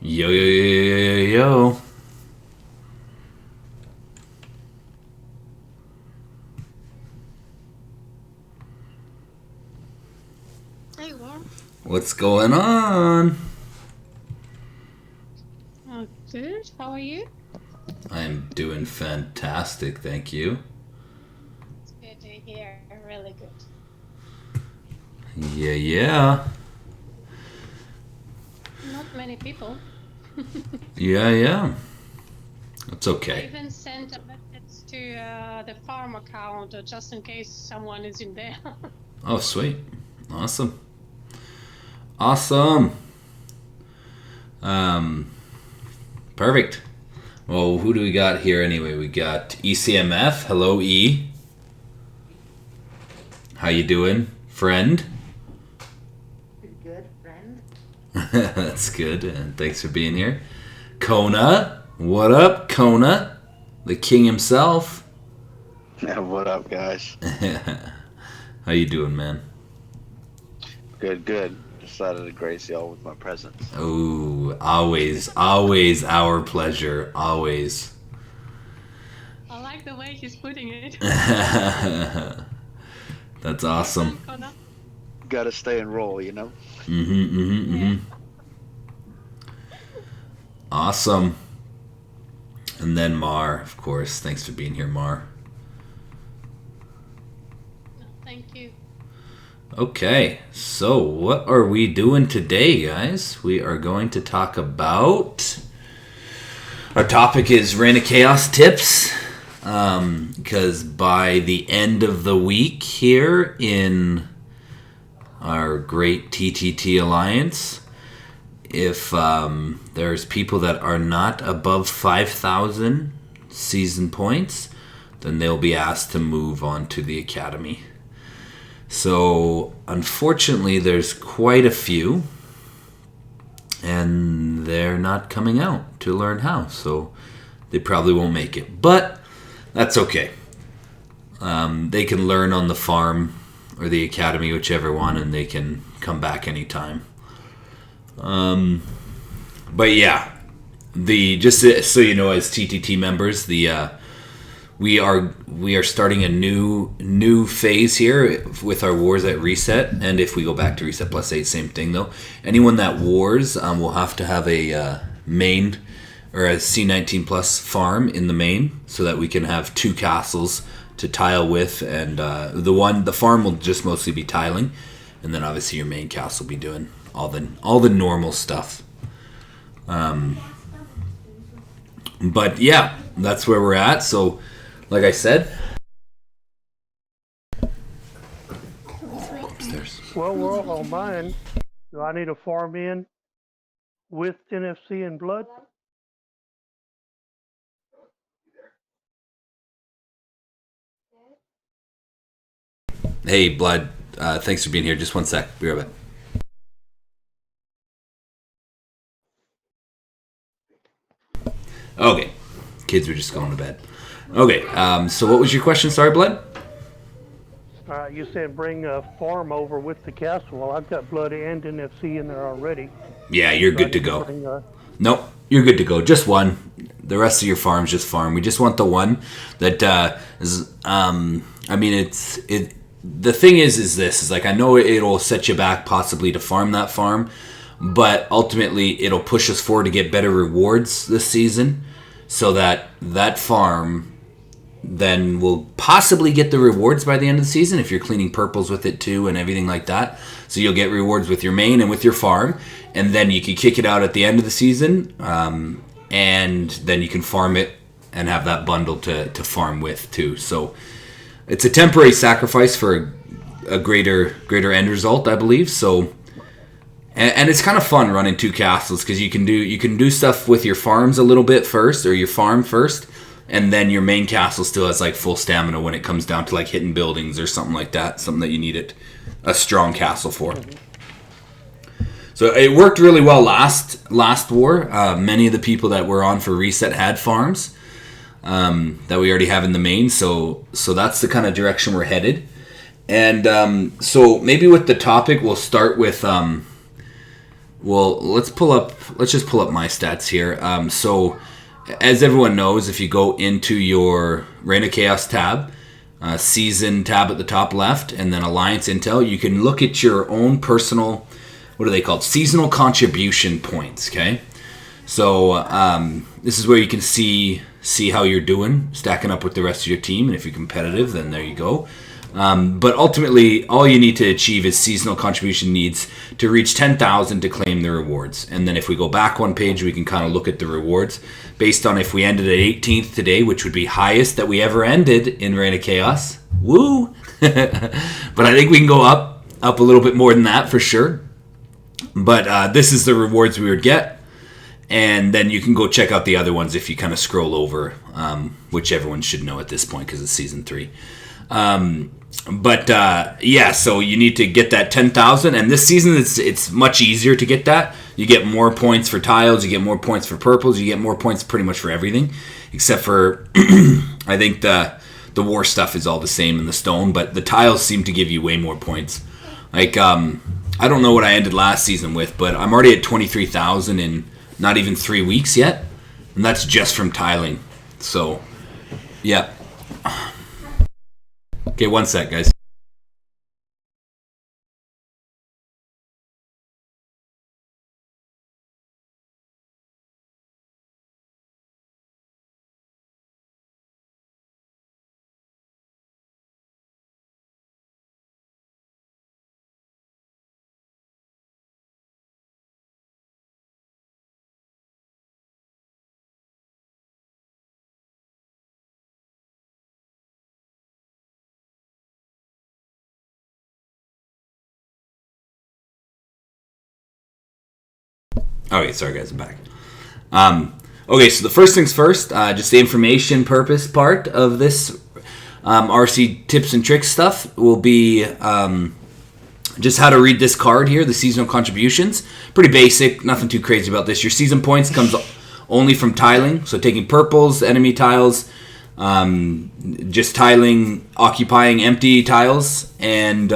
Yo, yo, yo, yo, yo, yo. Hey, Warm. What's going on? Oh, good. How are you? I'm doing fantastic, thank you. It's good to hear. Really good. Yeah, yeah. Not many people. Yeah, yeah. That's I okay. even sent a message to the farm account just in case someone is in there. Oh, sweet. Awesome. Awesome. Um, Perfect. Well, who do we got here anyway? We got ECMF. Hello, E. How you doing, friend? Pretty good, friend. That's good, and thanks for being here. Kona. What up, Kona? The king himself. Yeah, what up, guys? How you doing, man? Good, good. Decided to grace y'all with my presence. Oh, always, always our pleasure. Always. I like the way he's putting it. That's awesome. Connor. Gotta stay and roll, you know? Awesome. And then Mar, of course. Thanks for being here, Mar. No, thank you. Okay, so what are we doing today, guys? We are going to talk about... Our topic is Reign of Chaos tips. Because by the end of the week here in our great TTT Alliance, if there's people that are not above 5,000 season points, then they'll be asked to move on to the Academy. So, unfortunately, there's quite a few, and they're not coming out to learn how, so they probably won't make it. But that's okay. They can learn on the farm or the Academy, whichever one, and they can come back anytime. But yeah, just so you know, as TTT members, we are starting a new phase here with our wars at reset, and if we go back to reset plus 8, same thing though. Anyone that wars will have to have a main or a C19 plus farm in the main, so that we can have 2 castles to tile with, and the farm will just mostly be tiling, and then obviously your main castle will be doing all the normal stuff. But yeah, that's where we're at. So, like I said, upstairs. Well, we're all on mine. Do I need a farm in with NFC and blood? Hey, Blood. Thanks for being here. Just one sec. Be right back. Okay. Kids were just going to bed. Okay. So what was your question? Sorry, Blood? You said bring a farm over with the castle. Well, I've got blood and NFC in there already. Yeah, you're So I good to need go. bring, Nope, you're good to go. Just one. The rest of your farm's just farm. We just want the one that is. I mean, it. The thing is this is like, I know it'll set you back possibly to farm that farm, but ultimately it'll push us forward to get better rewards this season, so that farm then will possibly get the rewards by the end of the season if you're cleaning purples with it too and everything like that. So you'll get rewards with your main and with your farm, and then you can kick it out at the end of the season, and then you can farm it and have that bundle to farm with too. So it's a temporary sacrifice for a greater end result, I believe. So, and it's kind of fun running 2 castles, because you can do stuff with your farms a little bit first, or your farm first, and then your main castle still has like full stamina when it comes down to like hitting buildings or something like that, something that you need a strong castle for. So it worked really well last war. Many of the people that were on for reset had farms that we already have in the main, so that's the kind of direction we're headed. And so maybe with the topic, we'll start with let's just pull up my stats here. So as everyone knows, if you go into your Reign of Chaos tab, season tab at the top left, and then Alliance Intel, you can look at your own personal, what are they called? Seasonal contribution points, okay? So this is where you can see how you're doing, stacking up with the rest of your team, and if you're competitive, then there you go. But ultimately, all you need to achieve is seasonal contribution needs to reach 10,000 to claim the rewards. And then if we go back one page, we can kind of look at the rewards based on if we ended at 18th today, which would be highest that we ever ended in Reign of Chaos. Woo! But I think we can go up a little bit more than that for sure. But this is the rewards we would get. And then you can go check out the other ones if you kind of scroll over, which everyone should know at this point because it's Season 3. So you need to get that 10,000, and this season it's much easier to get that. You get more points for tiles, you get more points for purples, you get more points pretty much for everything, except for I think the war stuff is all the same in the stone, but the tiles seem to give you way more points. Like I don't know what I ended last season with, but I'm already at 23,000 in not even 3 weeks yet, and that's just from tiling. So yeah. Okay, one sec, guys. Okay, sorry guys, I'm back. Okay, so the first things first, just the information purpose part of this RC tips and tricks stuff will be just how to read this card here, the seasonal contributions. Pretty basic, nothing too crazy about this. Your season points comes only from tiling, so taking purples, enemy tiles, just tiling, occupying empty tiles, and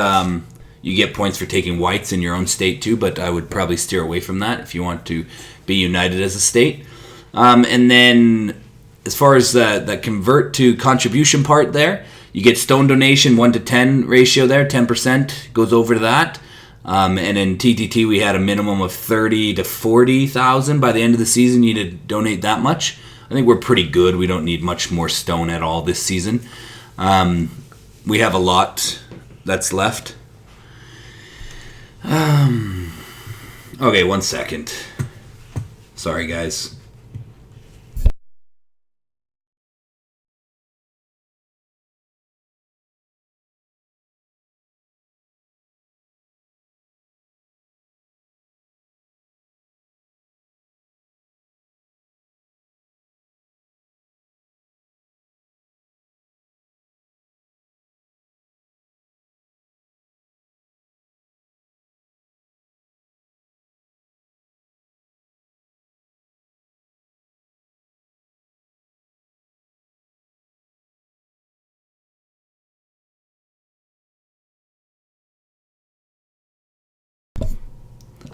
you get points for taking whites in your own state too, but I would probably steer away from that if you want to be united as a state. And then as far as the convert to contribution part there, you get stone donation 1 to 10 ratio there, 10% goes over to that. And in TTT we had a minimum of 30 to 40,000 by the end of the season. You need to donate that much. I think we're pretty good. We don't need much more stone at all this season. We have a lot that's left. Okay, one second. Sorry, guys.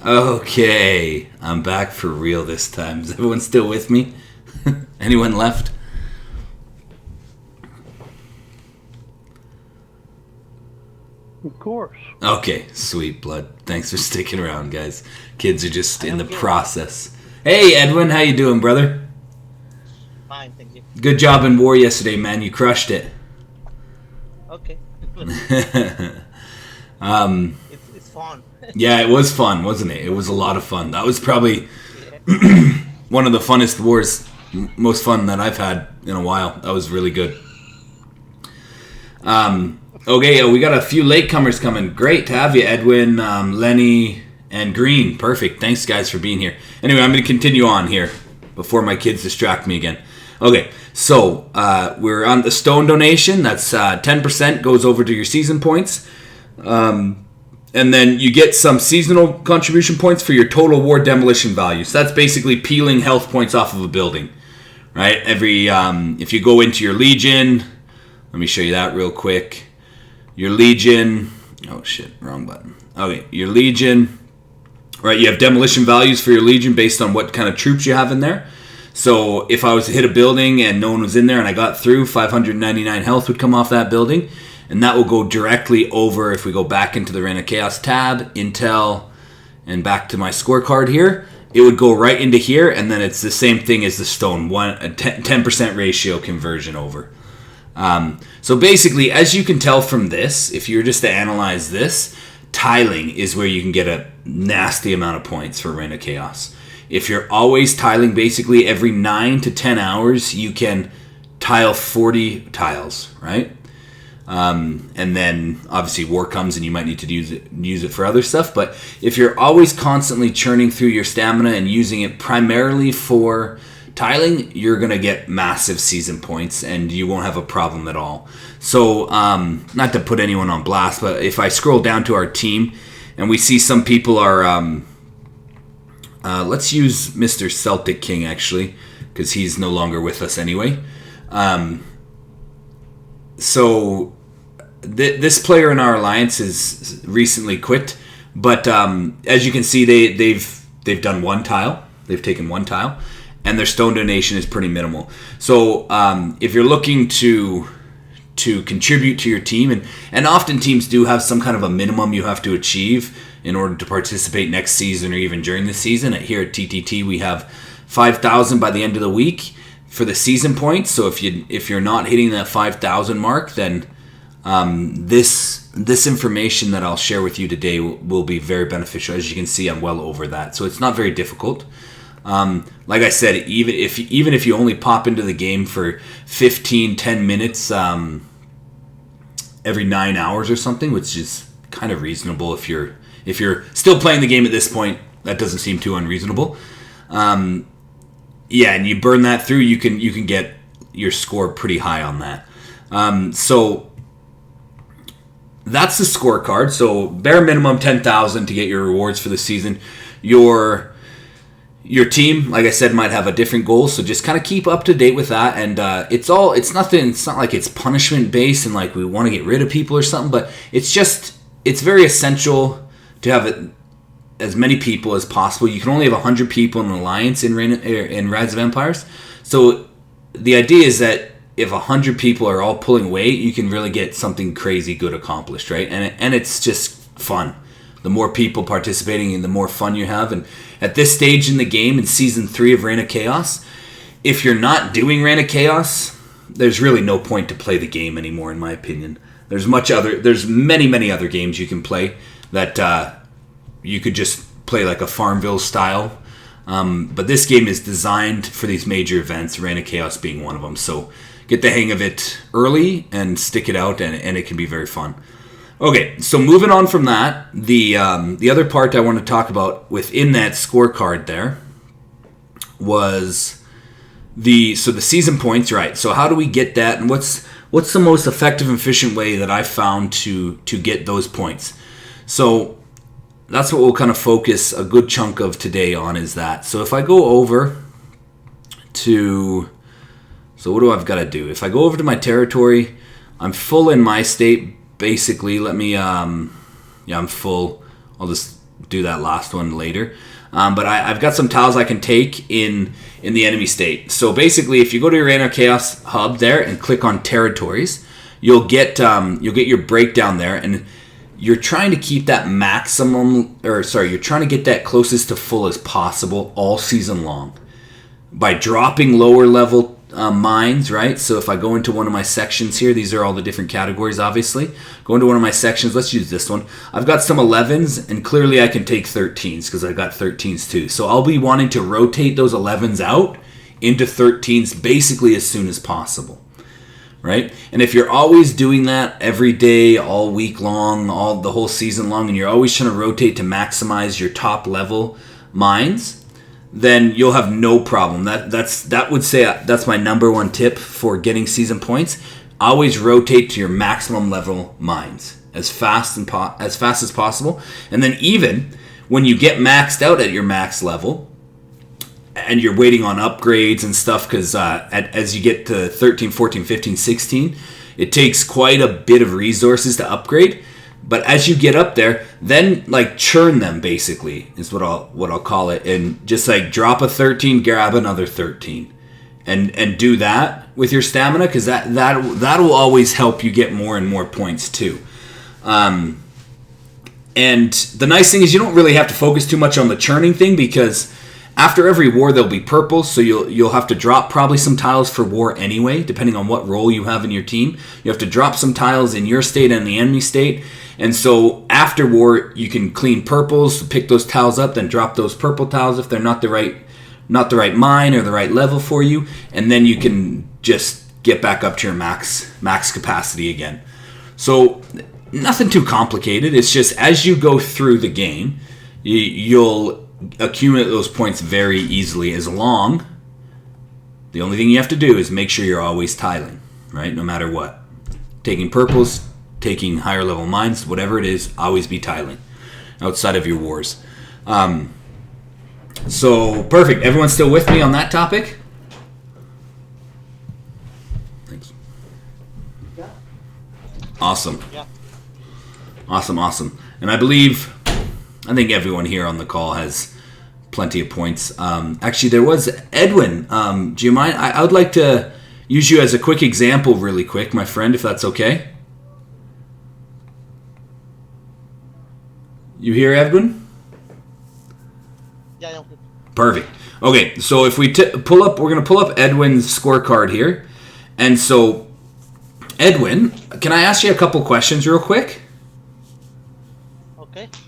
Okay, I'm back for real this time. Is everyone still with me? Anyone left? Of course. Okay, sweet blood. Thanks for sticking around, guys. Kids are just in the process. Hey, Edwin, how you doing, brother? Fine, thank you. Good job in war yesterday, man. You crushed it. Okay. It's fun. Yeah, it was fun, wasn't it? It was a lot of fun. That was probably one of the funnest wars, most fun that I've had in a while. That was really good. Okay, we got a few latecomers coming. Great to have you, Edwin, Lenny, and Green. Perfect. Thanks, guys, for being here. Anyway, I'm going to continue on here before my kids distract me again. Okay, so we're on the stone donation. That's 10% goes over to your season points. And then you get some seasonal contribution points for your total war demolition value. So that's basically peeling health points off of a building, right? If you go into your Legion, let me show you that real quick. Your Legion, oh shit, wrong button. Okay, your Legion, right? You have demolition values for your Legion based on what kind of troops you have in there. So if I was to hit a building and no one was in there and I got through, 599 health would come off that building. And that will go directly over, if we go back into the Reign of Chaos tab, Intel, and back to my scorecard here, it would go right into here, and then it's the same thing as the stone, a 10% ratio conversion over. So basically, as you can tell from this, if you were just to analyze this, tiling is where you can get a nasty amount of points for Reign of Chaos. If you're always tiling, basically every 9 to 10 hours, you can tile 40 tiles, right? And then obviously war comes and you might need to use it for other stuff. But if you're always constantly churning through your stamina and using it primarily for tiling, you're going to get massive season points and you won't have a problem at all. So not to put anyone on blast, but if I scroll down to our team and we see some people are, let's use Mr. Celtic King actually, because he's no longer with us anyway. So this player in our alliance has recently quit, but as you can see, they've done one tile. They've taken one tile, and their stone donation is pretty minimal. So if you're looking to contribute to your team, and often teams do have some kind of a minimum you have to achieve in order to participate next season or even during the season. Here at TTT, we have 5,000 by the end of the week for the season points. So if you're not hitting that 5,000 mark, then this information that I'll share with you today will be very beneficial. As you can see, I'm well over that, so it's not very difficult. Like I said, even if you only pop into the game for 10 minutes every 9 hours or something, which is kind of reasonable if you're still playing the game at this point, that doesn't seem too unreasonable. Yeah, and you burn that through, you can get your score pretty high on that. So that's the scorecard. So bare minimum 10,000 to get your rewards for the season. Your team, like I said, might have a different goal, so just kind of keep up to date with that. And it's not like it's punishment based and like we want to get rid of people or something, but it's very essential to have it as many people as possible. You can only have 100 people in an alliance in Rise of Empires. So the idea is that if 100 people are all pulling weight, you can really get something crazy good accomplished, right? And it's just fun. The more people participating and the more fun you have. And at this stage in the game, in Season 3 of Reign of Chaos, if you're not doing Reign of Chaos, there's really no point to play the game anymore, in my opinion. There's many other games you can play that you could just play like a Farmville style. But this game is designed for these major events, Reign of Chaos being one of them. So get the hang of it early and stick it out, and it can be very fun. Okay, so moving on from that, the other part I want to talk about within that scorecard there was the season points, right? So how do we get that, and what's the most effective and efficient way that I found to get those points? So that's what we'll kind of focus a good chunk of today on, is that. So if I go over to, so what do I've got to do? If I go over to my territory, I'm full in my state. Basically, let me, I'm full. I'll just do that last one later. But I've got some tiles I can take in the enemy state. So basically, if you go to your Reign of Chaos hub there and click on territories, you'll get your breakdown there, and you're trying to keep that you're trying to get that closest to full as possible all season long by dropping lower level mines, right? So if I go into one of my sections here, these are all the different categories, obviously. Go into one of my sections, let's use this one. I've got some 11s, and clearly I can take 13s because I've got 13s too. So I'll be wanting to rotate those 11s out into 13s basically as soon as possible, right? And if you're always doing that every day, all week long, the whole season long, and you're always trying to rotate to maximize your top level mines, then you'll have no problem. That's my number one tip for getting season points. Always rotate to your maximum level mines as fast as possible. And then even when you get maxed out at your max level and you're waiting on upgrades and stuff, because as you get to 13, 14, 15, 16, it takes quite a bit of resources to upgrade. But as you get up there, then like churn them, basically is what I'll call it, and just like drop a 13, grab another 13, and do that with your stamina, because that will always help you get more and more points too. And the nice thing is you don't really have to focus too much on the churning thing, because After every war, there'll be purples, so you'll have to drop probably some tiles for war anyway, depending on what role you have in your team. You have to drop some tiles in your state and the enemy state. And so after war, you can clean purples, pick those tiles up, then drop those purple tiles if they're not the right mine or the right level for you, and then you can just get back up to your max capacity again. So nothing too complicated. It's just as you go through the game, you'll accumulate those points very easily, as long the only thing you have to do is make sure you're always tiling, right? No matter what. Taking purples, taking higher level mines, whatever it is, always be tiling outside of your wars. So perfect. Everyone still with me on that topic? Thanks. Yeah. Awesome. Yeah. Awesome. And I think everyone here on the call has plenty of points. Actually, there was Edwin. Do you mind? I would like to use you as a quick example really quick, my friend, if that's okay. You here, Edwin? Yeah. Perfect. Okay, so if we we're going to pull up Edwin's scorecard here. And so, Edwin, can I ask you a couple questions real quick?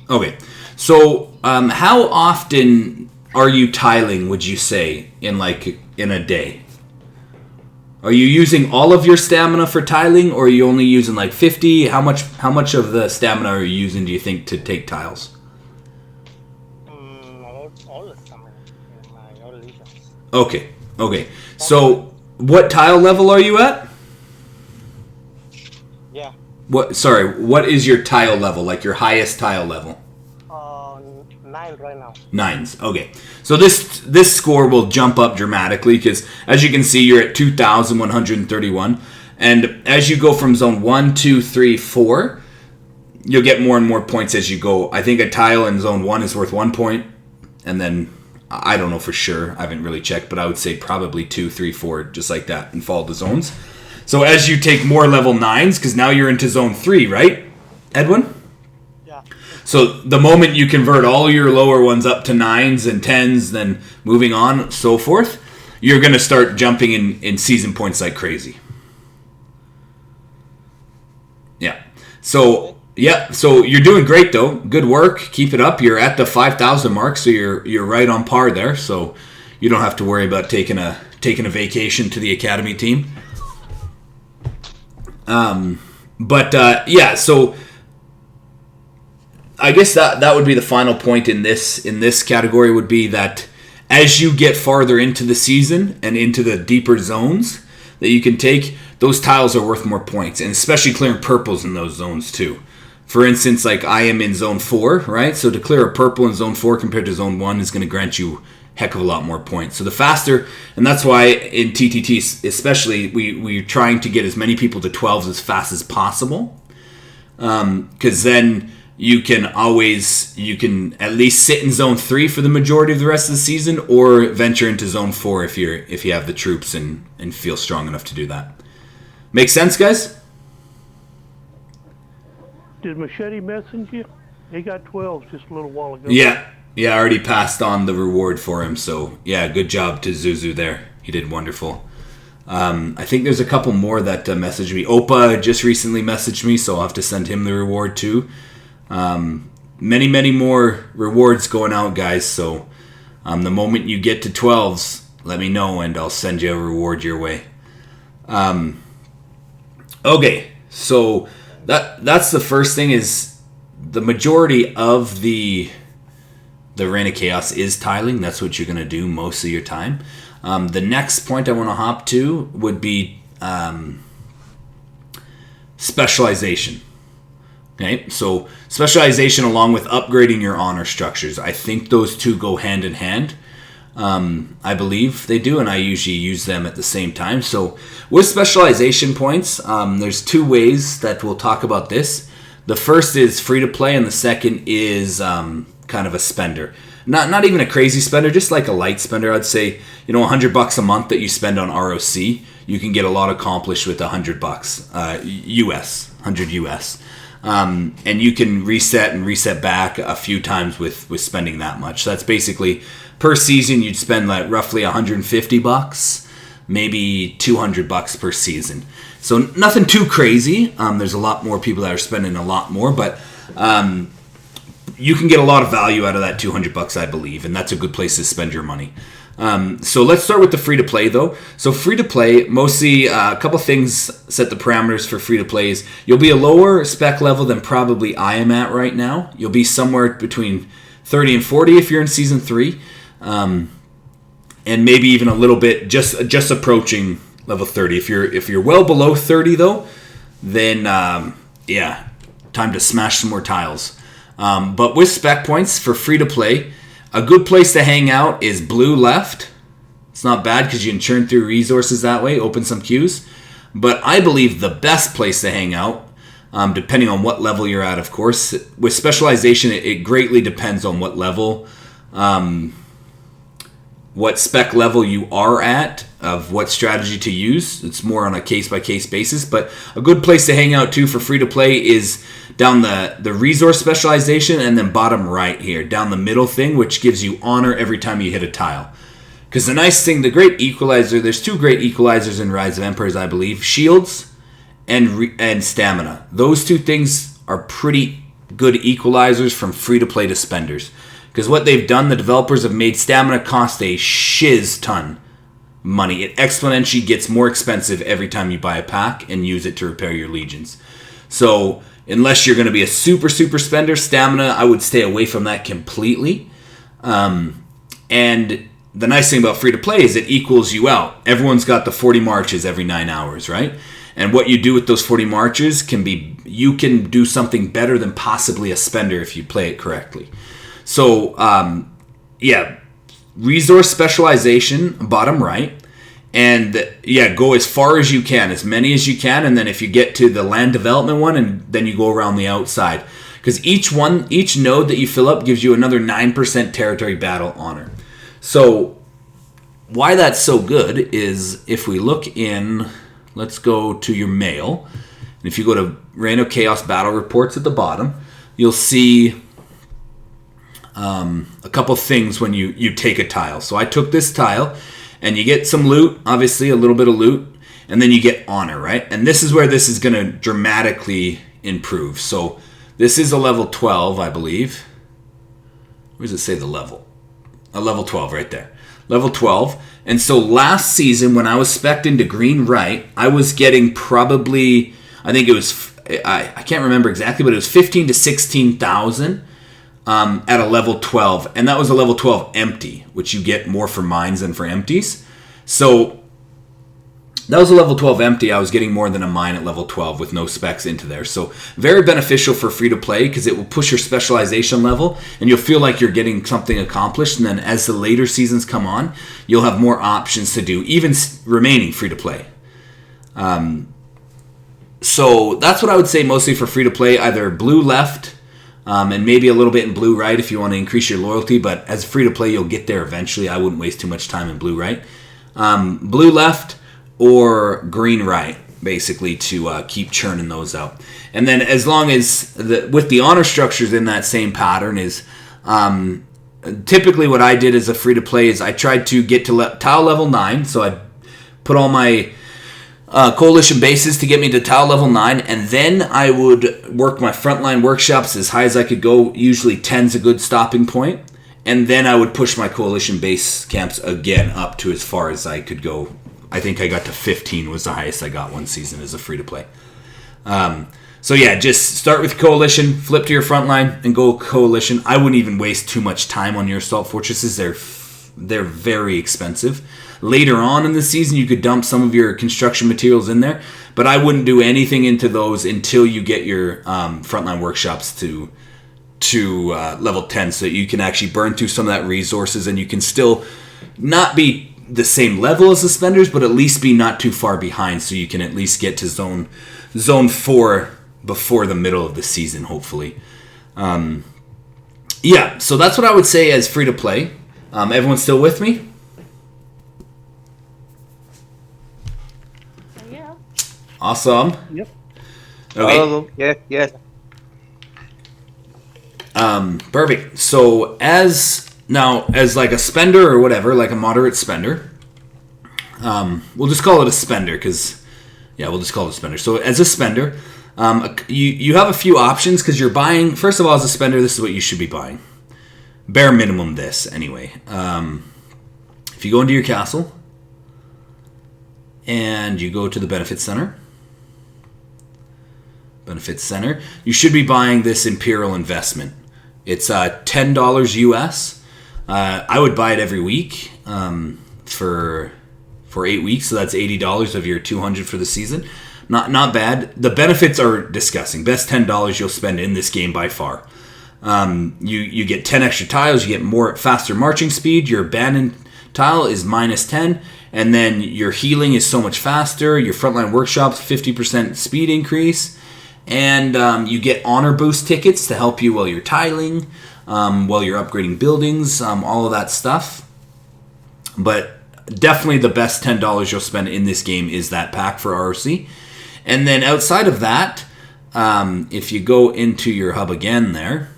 Okay. So, how often are you tiling, would you say, in a day? Are you using all of your stamina for tiling, or are you only using 50? How much of the stamina are you using, do you think, to take tiles? All the stamina in my all legions. Okay. So, what tile level are you at? Yeah. What is your tile level, your highest tile level? 9 right now. 9s. Okay. So this score will jump up dramatically because, as you can see, you're at 2,131. And as you go from zone 1, 2, 3, 4, you'll get more and more points as you go. I think a tile in zone 1 is worth 1 point. And then, I don't know for sure. I haven't really checked, but I would say probably 2, 3, 4, just like that, and follow the zones. So as you take more level 9s, because now you're into zone 3, right, Edwin? Yeah. So the moment you convert all your lower ones up to 9s and 10s, then moving on, so forth, you're going to start jumping in season points like crazy. Yeah. So you're doing great, though. Good work. Keep it up. You're at the 5,000 mark, so you're right on par there. So you don't have to worry about taking a vacation to the academy team. So I guess that would be the final point in this category, would be that as you get farther into the season and into the deeper zones that you can take, those tiles are worth more points, and especially clearing purples in those zones too. For instance, I am in zone 4, right? So to clear a purple in zone 4 compared to zone 1 is going to grant you heck of a lot more points. So the faster, and that's why in TTT especially, we're trying to get as many people to 12s as fast as possible, because then you can at least sit in zone 3 for the majority of the rest of the season, or venture into zone 4 if you have the troops and feel strong enough to do that. Make sense, guys? Did Machete message you? He got 12 just a little while ago. Yeah, I already passed on the reward for him, so yeah, good job to Zuzu there. He did wonderful. I think there's a couple more that messaged me. Opa just recently messaged me, so I'll have to send him the reward too. Many more rewards going out, guys, so the moment you get to 12s, let me know and I'll send you a reward your way. Okay, so that's the first thing, is the majority of the Reign of Chaos is tiling. That's what you're going to do most of your time. The next point I want to hop to would be Specialization. Okay, so Specialization along with upgrading your honor structures. I think those two go hand in hand. I believe they do, and I usually use them at the same time. So with Specialization points, there's two ways that we'll talk about this. The first is free to play, and the second is kind of a spender. Not even a crazy spender, just like a light spender. I'd say, $100 a month that you spend on ROC, you can get a lot accomplished with $100 US, 100 US. And you can reset and reset back a few times with spending that much. So that's basically per season you'd spend like roughly $150, maybe $200 per season. So nothing too crazy. There's a lot more people that are spending a lot more, but you can get a lot of value out of that $200, I believe, and that's a good place to spend your money. So let's start with the free-to-play, though. So free-to-play, mostly a couple things set the parameters for free-to-play is you'll be a lower spec level than probably I am at right now. You'll be somewhere between 30 and 40 if you're in Season 3, and maybe even a little bit just approaching level 30. If you're well below 30, though, then, time to smash some more tiles. But with spec points for free-to-play, a good place to hang out is blue left. It's not bad because you can churn through resources that way, open some queues. But I believe the best place to hang out, depending on what level you're at, of course. With specialization, it greatly depends on what level, what spec level you are at, of what strategy to use. It's more on a case-by-case basis. But a good place to hang out, too, for free-to-play is down the resource specialization and then bottom right here, down the middle thing, which gives you honor every time you hit a tile. Because the nice thing, the great equalizer, there's two great equalizers in Rise of Empires, I believe, shields and stamina. Those two things are pretty good equalizers from free-to-play to spenders. Because what they've done, the developers have made stamina cost a shiz ton money. It exponentially gets more expensive every time you buy a pack and use it to repair your legions. So unless you're going to be a super spender, stamina, I would stay away from that completely. And the nice thing about free-to-play is it equals you out. Everyone's got the 40 marches every 9 hours, right? And what you do with those 40 marches can be, you can do something better than possibly a spender if you play it correctly. So, resource specialization, bottom right. And go as far as you can, as many as you can, and then if you get to the land development one, and then you go around the outside. Because each node that you fill up gives you another 9% territory battle honor. So why that's so good is if we look in, let's go to your mail, and if you go to Reign of Chaos battle reports at the bottom, you'll see a couple things when you take a tile. So I took this tile, and you get some loot, obviously a little bit of loot, and then you get honor, right? And this is where this is going to dramatically improve. So this is a level 12, I believe. Where does it say the level? A level 12 right there. Level 12. And so last season when I was spec'd into green right, I was getting probably, I think it was, I can't remember exactly, but it was 15 to 16,000 at a level 12. And that was a level 12 empty, which you get more for mines than for empties. So that was a level 12 empty. I was getting more than a mine at level 12 with no specs into there. So very beneficial for free-to-play because it will push your specialization level and you'll feel like you're getting something accomplished. And then as the later seasons come on, you'll have more options to do, even remaining free-to-play. So that's what I would say mostly for free-to-play, either blue left and maybe a little bit in blue right if you want to increase your loyalty. But as free-to-play, you'll get there eventually. I wouldn't waste too much time in blue right. Blue left or green right, basically, to keep churning those out. And then as long as, with the honor structures in that same pattern is, typically what I did as a free-to-play is I tried to get to tile level 9, so I put all my coalition bases to get me to tile level 9, and then I would work my frontline workshops as high as I could go. Usually 10's a good stopping point. And then I would push my coalition base camps again up to as far as I could go. I think I got to 15 was the highest I got one season as a free-to-play. So yeah, just start with coalition, flip to your front line, and go coalition. I wouldn't even waste too much time on your assault fortresses. They're very expensive. Later on in the season, you could dump some of your construction materials in there, but I wouldn't do anything into those until you get your frontline workshops to level 10, so that you can actually burn through some of that resources, and you can still not be the same level as the spenders, but at least be not too far behind, so you can at least get to zone 4 before the middle of the season, hopefully. So that's what I would say as free to play. Everyone still with me? Yeah. Awesome. Yep. Okay. Yeah. Perfect. So as Now, as like a spender or whatever, like a moderate spender, we'll just call it a spender because, yeah, we'll just call it a spender. So as a spender, you have a few options because you're buying, first of all, as a spender, this is what you should be buying. Bare minimum this, anyway. If you go into your castle and you go to the Benefit Center, you should be buying this Imperial Investment. It's $10 US. I would buy it every week for 8 weeks, so that's $80 of your $200 for the season. Not bad. The benefits are disgusting. Best $10 you'll spend in this game by far. You get 10 extra tiles. You get faster marching speed. Your abandoned tile is -10, and then your healing is so much faster. Your frontline workshops 50% speed increase, and you get honor boost tickets to help you while you're tiling, while you're upgrading buildings, all of that stuff. But definitely the best $10 you'll spend in this game is that pack for ROC. And then outside of that, if you go into your hub again there,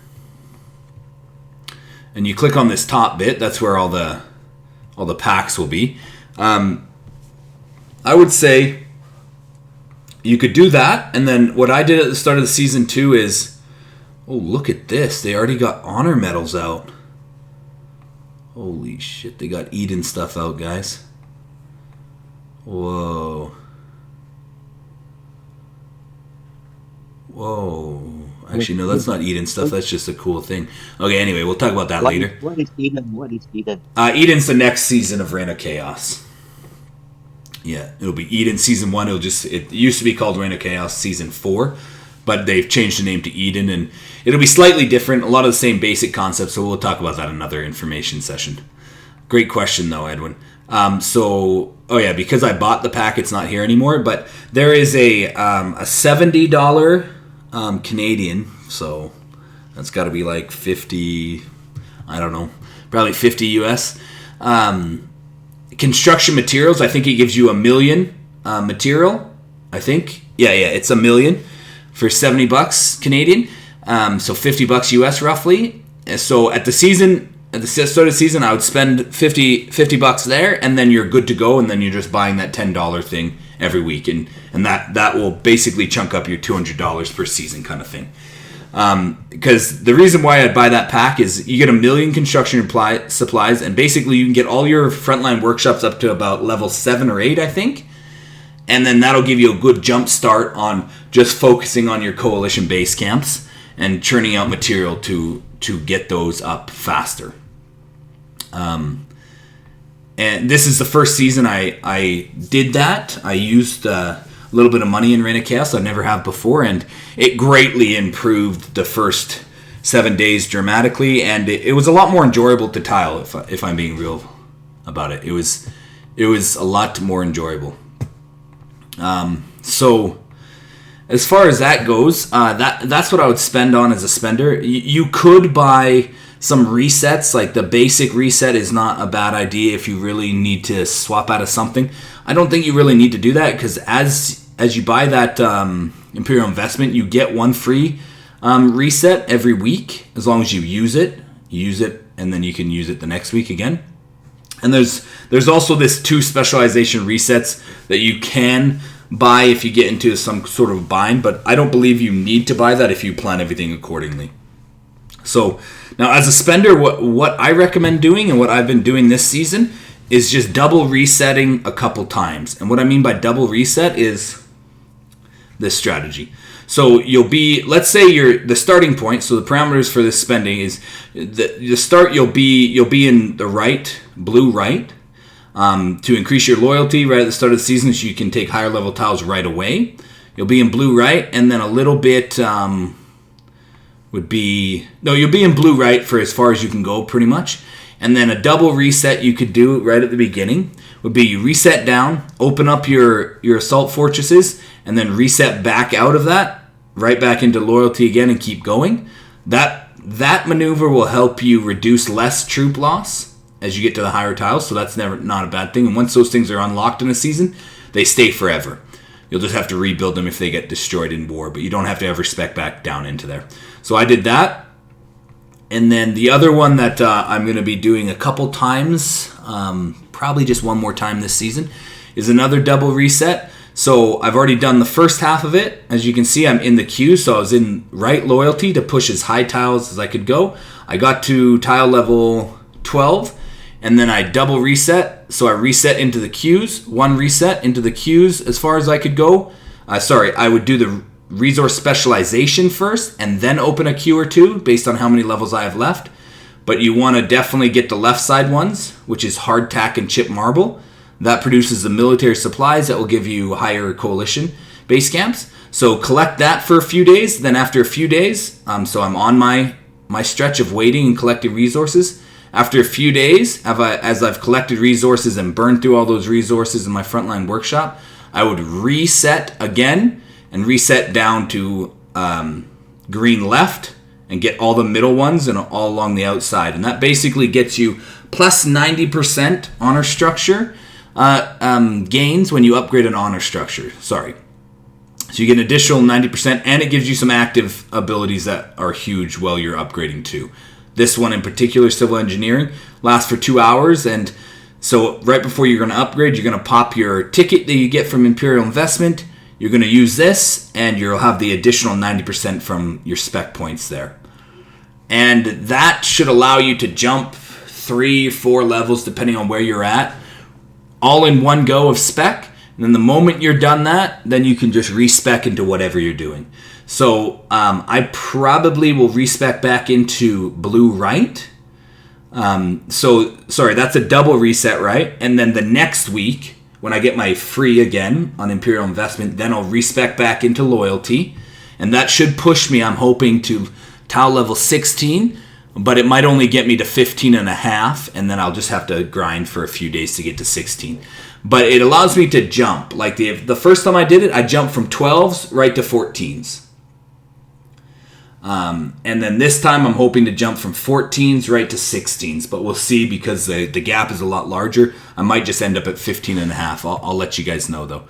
and you click on this top bit, that's where all the packs will be. I would say you could do that, and then what I did at the start of the season 2 is, oh, look at this. They already got honor medals out. Holy shit, they got Eden stuff out, guys. Whoa. Actually, no, that's not Eden stuff. That's just a cool thing. Okay, anyway, we'll talk about that later. What is Eden? What is Eden? Eden's the next season of Reign of Chaos. Yeah, it'll be Eden season 1. It used to be called Reign of Chaos season 4, but they've changed the name to Eden, and it'll be slightly different. A lot of the same basic concepts, so we'll talk about that in another information session. Great question, though, Edwin. Because I bought the pack, it's not here anymore, but there is a $70 Canadian, so that's got to be like 50, I don't know, probably 50 US. Construction materials, I think it gives you $1 million material, I think. Yeah, it's $1 million for $70 Canadian, so $50 US roughly. So at the start of the season, I would spend $50 there, and then you're good to go, and then you're just buying that $10 thing every week, and that will basically chunk up your $200 per season kind of thing. Because the reason why I'd buy that pack is you get $1 million construction supplies, and basically you can get all your frontline workshops up to about level 7 or 8, I think, and then that'll give you a good jump start on just focusing on your coalition base camps and churning out material to get those up faster. And this is the first season I did that. I used a little bit of money in Reign of Chaos I never have before, and it greatly improved the first 7 days dramatically, and it was a lot more enjoyable to tile, if I'm being real about it. It was a lot more enjoyable. So as far as that goes, that's what I would spend on as a spender. You could buy some resets, like the basic reset is not a bad idea if you really need to swap out of something. I don't think you really need to do that, because as you buy that Imperial Investment, you get one free reset every week, as long as you use it, and then you can use it the next week again. And there's also this 2 specialization resets that you can buy if you get into some sort of bind, but I don't believe you need to buy that if you plan everything accordingly. So now, as a spender, what I recommend doing and what I've been doing this season is just double resetting a couple times. And what I mean by double reset is this strategy. So you'll be, let's say the starting point, so the parameters for this spending is the start, you'll be in the right, blue right, to increase your loyalty right at the start of the season so you can take higher level tiles right away. You'll be in blue right, and then a little bit you'll be in blue right for as far as you can go pretty much. And then a double reset you could do right at the beginning would be you reset down, open up your assault fortresses, and then reset back out of that, right back into loyalty again, and keep going. That maneuver will help you reduce less troop loss as you get to the higher tiles, so that's not a bad thing. And once those things are unlocked in a season, they stay forever. You'll just have to rebuild them if they get destroyed in war, but you don't have to ever spec back down into there. So I did that. And then the other one that I'm going to be doing a couple times, probably just one more time this season, is another double reset. So I've already done the first half of it. As you can see, I'm in the queue, so I was in right loyalty to push as high tiles as I could go. I got to tile level 12, and then I double reset. So I reset into the queues, one reset into the queues as far as I could go. I would do the resource specialization first and then open a queue or two based on how many levels I have left. But you want to definitely get the left side ones, which is hardtack and chip marble. That produces the military supplies that will give you higher coalition base camps. So collect that for a few days. Then after a few days, so I'm on my stretch of waiting and collecting resources. After a few days, as I've collected resources and burned through all those resources in my frontline workshop, I would reset again and reset down to green left and get all the middle ones and all along the outside. And that basically gets you plus 90% honor structure gains when you upgrade an honor structure. Sorry. So you get an additional 90%, and it gives you some active abilities that are huge while you're upgrading too. This one in particular, Civil Engineering, lasts for 2 hours, and so right before you're going to upgrade, you're going to pop your ticket that you get from Imperial Investment. You're going to use this, and you'll have the additional 90% from your spec points there. And that should allow you to jump 3 or 4 levels, depending on where you're at, all in one go of spec. And then the moment you're done that, then you can just respec into whatever you're doing. So I probably will respec back into blue right. Sorry, that's a double reset, right? And then the next week, when I get my free again on Imperial Investment, then I'll respec back into loyalty. And that should push me, I'm hoping, to tile level 16, but it might only get me to 15 and a half, and then I'll just have to grind for a few days to get to 16. But it allows me to jump. Like the first time I did it, I jumped from 12s right to 14s. And then this time I'm hoping to jump from 14s right to 16s, but we'll see because the gap is a lot larger. I might just end up at 15 and a half. I'll let you guys know though.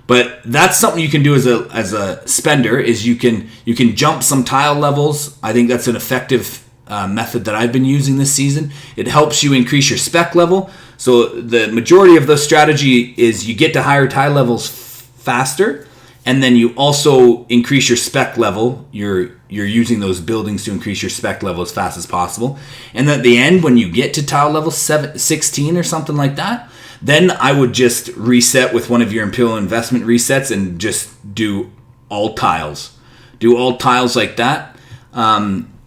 But that's something you can do as a spender, is you can jump some tile levels. I think that's an effective method that I've been using this season. It helps you increase your spec level. So the majority of the strategy is you get to higher tile levels faster, and then you also increase your spec level. You're using those buildings to increase your spec level as fast as possible. And at the end, when you get to tile level 16 or something like that, then I would just reset with one of your Imperial Investment resets and just do all tiles. Do all tiles like that.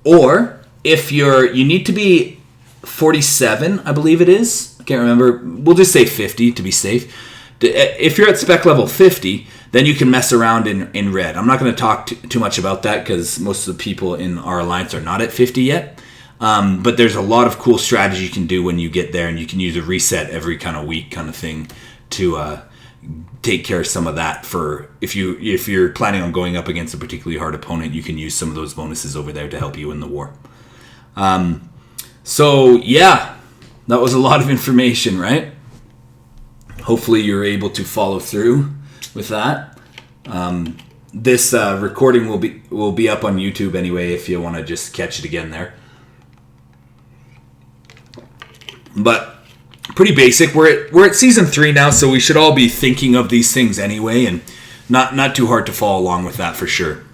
Or if you need to be 47, I believe it is. I can't remember. We'll just say 50 to be safe. If you're at spec level 50, then you can mess around in red. I'm not going to talk too much about that because most of the people in our alliance are not at 50 yet. But there's a lot of cool strategy you can do when you get there, and you can use a reset every kind of week kind of thing to take care of some of that. For if you're planning on going up against a particularly hard opponent, you can use some of those bonuses over there to help you in the war. So yeah, that was a lot of information, right? Hopefully you're able to follow through with that. This recording will be up on YouTube anyway if you want to just catch it again there. But pretty basic. We're at season 3 now, so we should all be thinking of these things anyway, and not too hard to follow along with that for sure.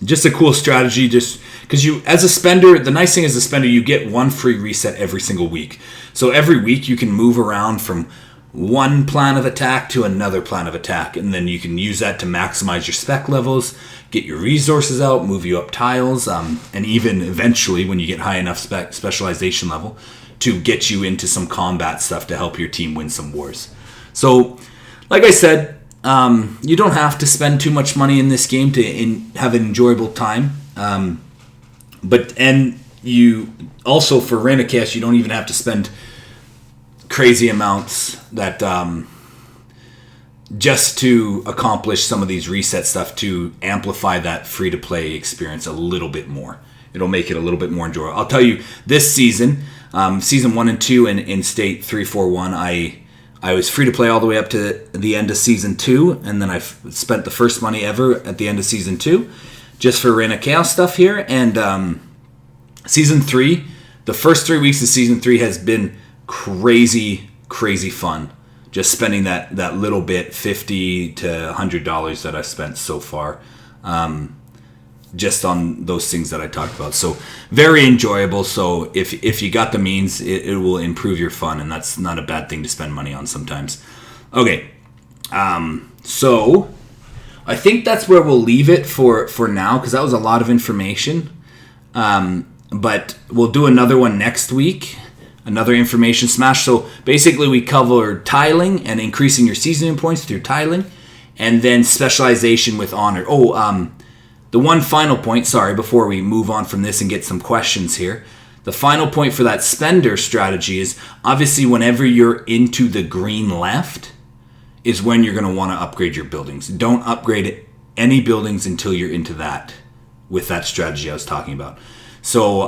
Just a cool strategy, just because you, as a spender, the nice thing as a spender, you get one free reset every single week. So every week you can move around from one plan of attack to another plan of attack, and then you can use that to maximize your spec levels, get your resources out, move you up tiles, and even eventually when you get high enough specialization level to get you into some combat stuff to help your team win some wars. So like I said, you don't have to spend too much money in this game to have an enjoyable time, and you also, for Renacast, you don't even have to spend crazy amounts that just to accomplish some of these reset stuff to amplify that free-to-play experience a little bit more. It'll make it a little bit more enjoyable. I'll tell you, this season, season 1 and 2 in State 341, I was free to play all the way up to the end of season 2, and then I've spent the first money ever at the end of season 2 just for Reign of Chaos stuff here, and Season 3, the first 3 weeks of Season 3 has been crazy, crazy fun. Just spending that little bit, $50 to $100 that I've spent so far. Just on those things that I talked about. So very enjoyable. So if you got the means, it will improve your fun, and that's not a bad thing to spend money on sometimes. Okay. So I think that's where we'll leave it for now, because that was a lot of information. But we'll do another one next week. Another information smash. So basically we cover tiling and increasing your seasoning points through tiling, and then specialization with honor. The one final point, sorry, before we move on from this and get some questions here. The final point for that spender strategy is obviously whenever you're into the green left is when you're going to want to upgrade your buildings. Don't upgrade any buildings until you're into that with that strategy I was talking about. So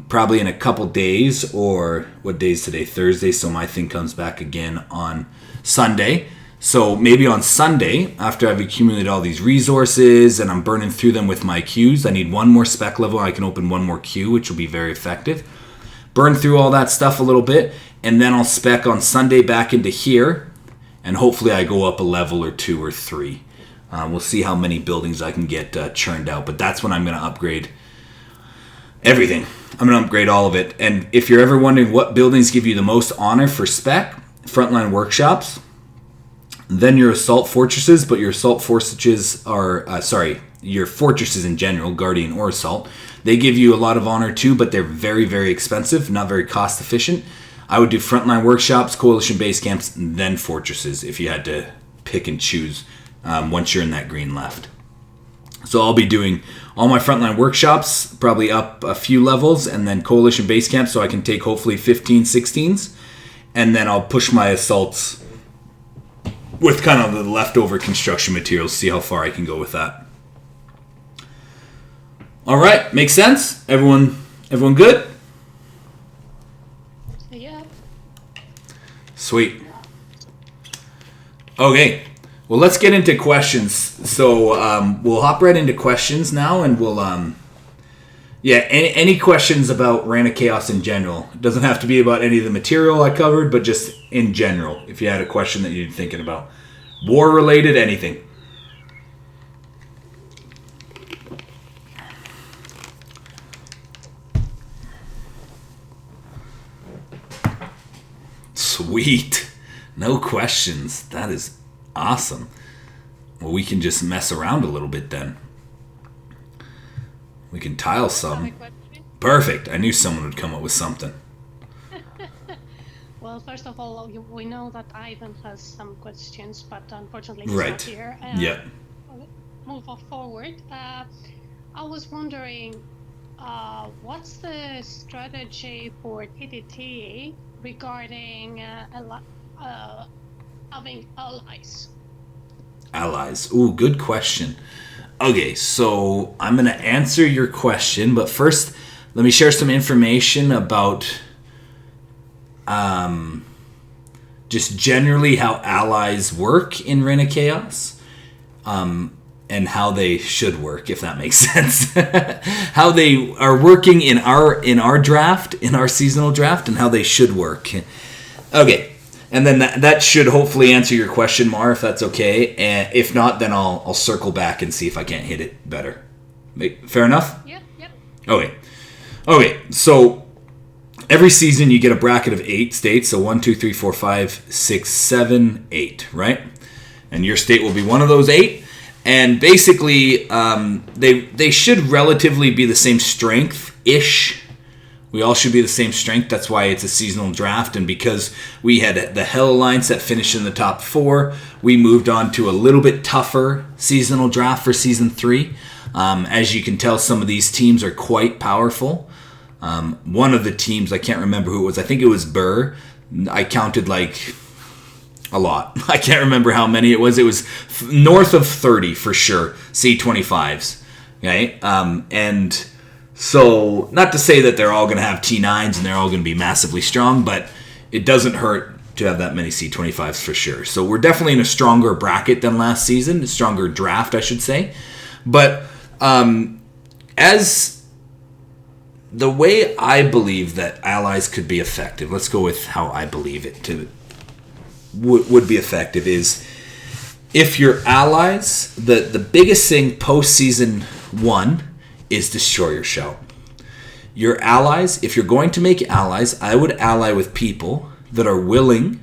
probably in a couple days, or what day is today? Thursday, so my thing comes back again on Sunday. So maybe on Sunday, after I've accumulated all these resources and I'm burning through them with my queues, I need one more spec level. I can open one more queue, which will be very effective. Burn through all that stuff a little bit, and then I'll spec on Sunday back into here, and hopefully I go up a level or 2 or 3. We'll see how many buildings I can get churned out, but that's when I'm going to upgrade everything. I'm going to upgrade all of it. And if you're ever wondering what buildings give you the most honor for spec, frontline workshops, then your assault fortresses, but your assault fortresses are, your fortresses in general, guardian or assault, they give you a lot of honor too, but they're very, very expensive, not very cost efficient. I would do frontline workshops, coalition base camps, and then fortresses if you had to pick and choose once you're in that green left. So I'll be doing all my frontline workshops, probably up a few levels, and then coalition base camps so I can take hopefully 15, 16s, and then I'll push my assaults with kind of the leftover construction materials, see how far I can go with that. All right, makes sense? Everyone good? Yeah. Sweet. Okay, well, let's get into questions. So we'll hop right into questions now, and we'll any questions about Reign of Chaos in general. It doesn't have to be about any of the material I covered, but just in general, if you had a question that you're thinking about. War related, anything. Sweet. No questions. That is awesome. Well, we can just mess around a little bit then. We can tile some. Perfect. I knew someone would come up with something. Well, first of all, we know that Ivan has some questions, but unfortunately he's Right. not here. Yep. Move forward. I was wondering, what's the strategy for TTT regarding having allies? Allies. Ooh, good question. Okay, so I'm going to answer your question, but first, let me share some information about just generally how allies work in Reign of Chaos, and how they should work, if that makes sense. How they are working in our draft, in our seasonal draft, and how they should work. Okay. And then that should hopefully answer your question, Mar, if that's okay. And if not, then I'll circle back and see if I can't hit it better. Fair enough? Yep. Okay, so every season you get a bracket of 8 states. So 1, 2, 3, 4, 5, 6, 7, 8, right? And your state will be one of those 8. And basically, they should relatively be the same strength-ish. We all should be the same strength. That's why it's a seasonal draft. And because we had the Hell Alliance that finished in the top 4, we moved on to a little bit tougher seasonal draft for Season 3. As you can tell, some of these teams are quite powerful. One of the teams, I can't remember who it was. I think it was Burr. I counted like a lot. I can't remember how many it was. It was north of 30 for sure. C25s. Okay? And so, not to say that they're all going to have T9s and they're all going to be massively strong, but it doesn't hurt to have that many C25s for sure. So we're definitely in a stronger bracket than last season, a stronger draft, I should say. But as the way I believe that allies could be effective, let's go with how I believe it would be effective, is if your allies, the biggest thing post season 1 is Destroyer Shout. Your allies, if you're going to make allies, I would ally with people that are willing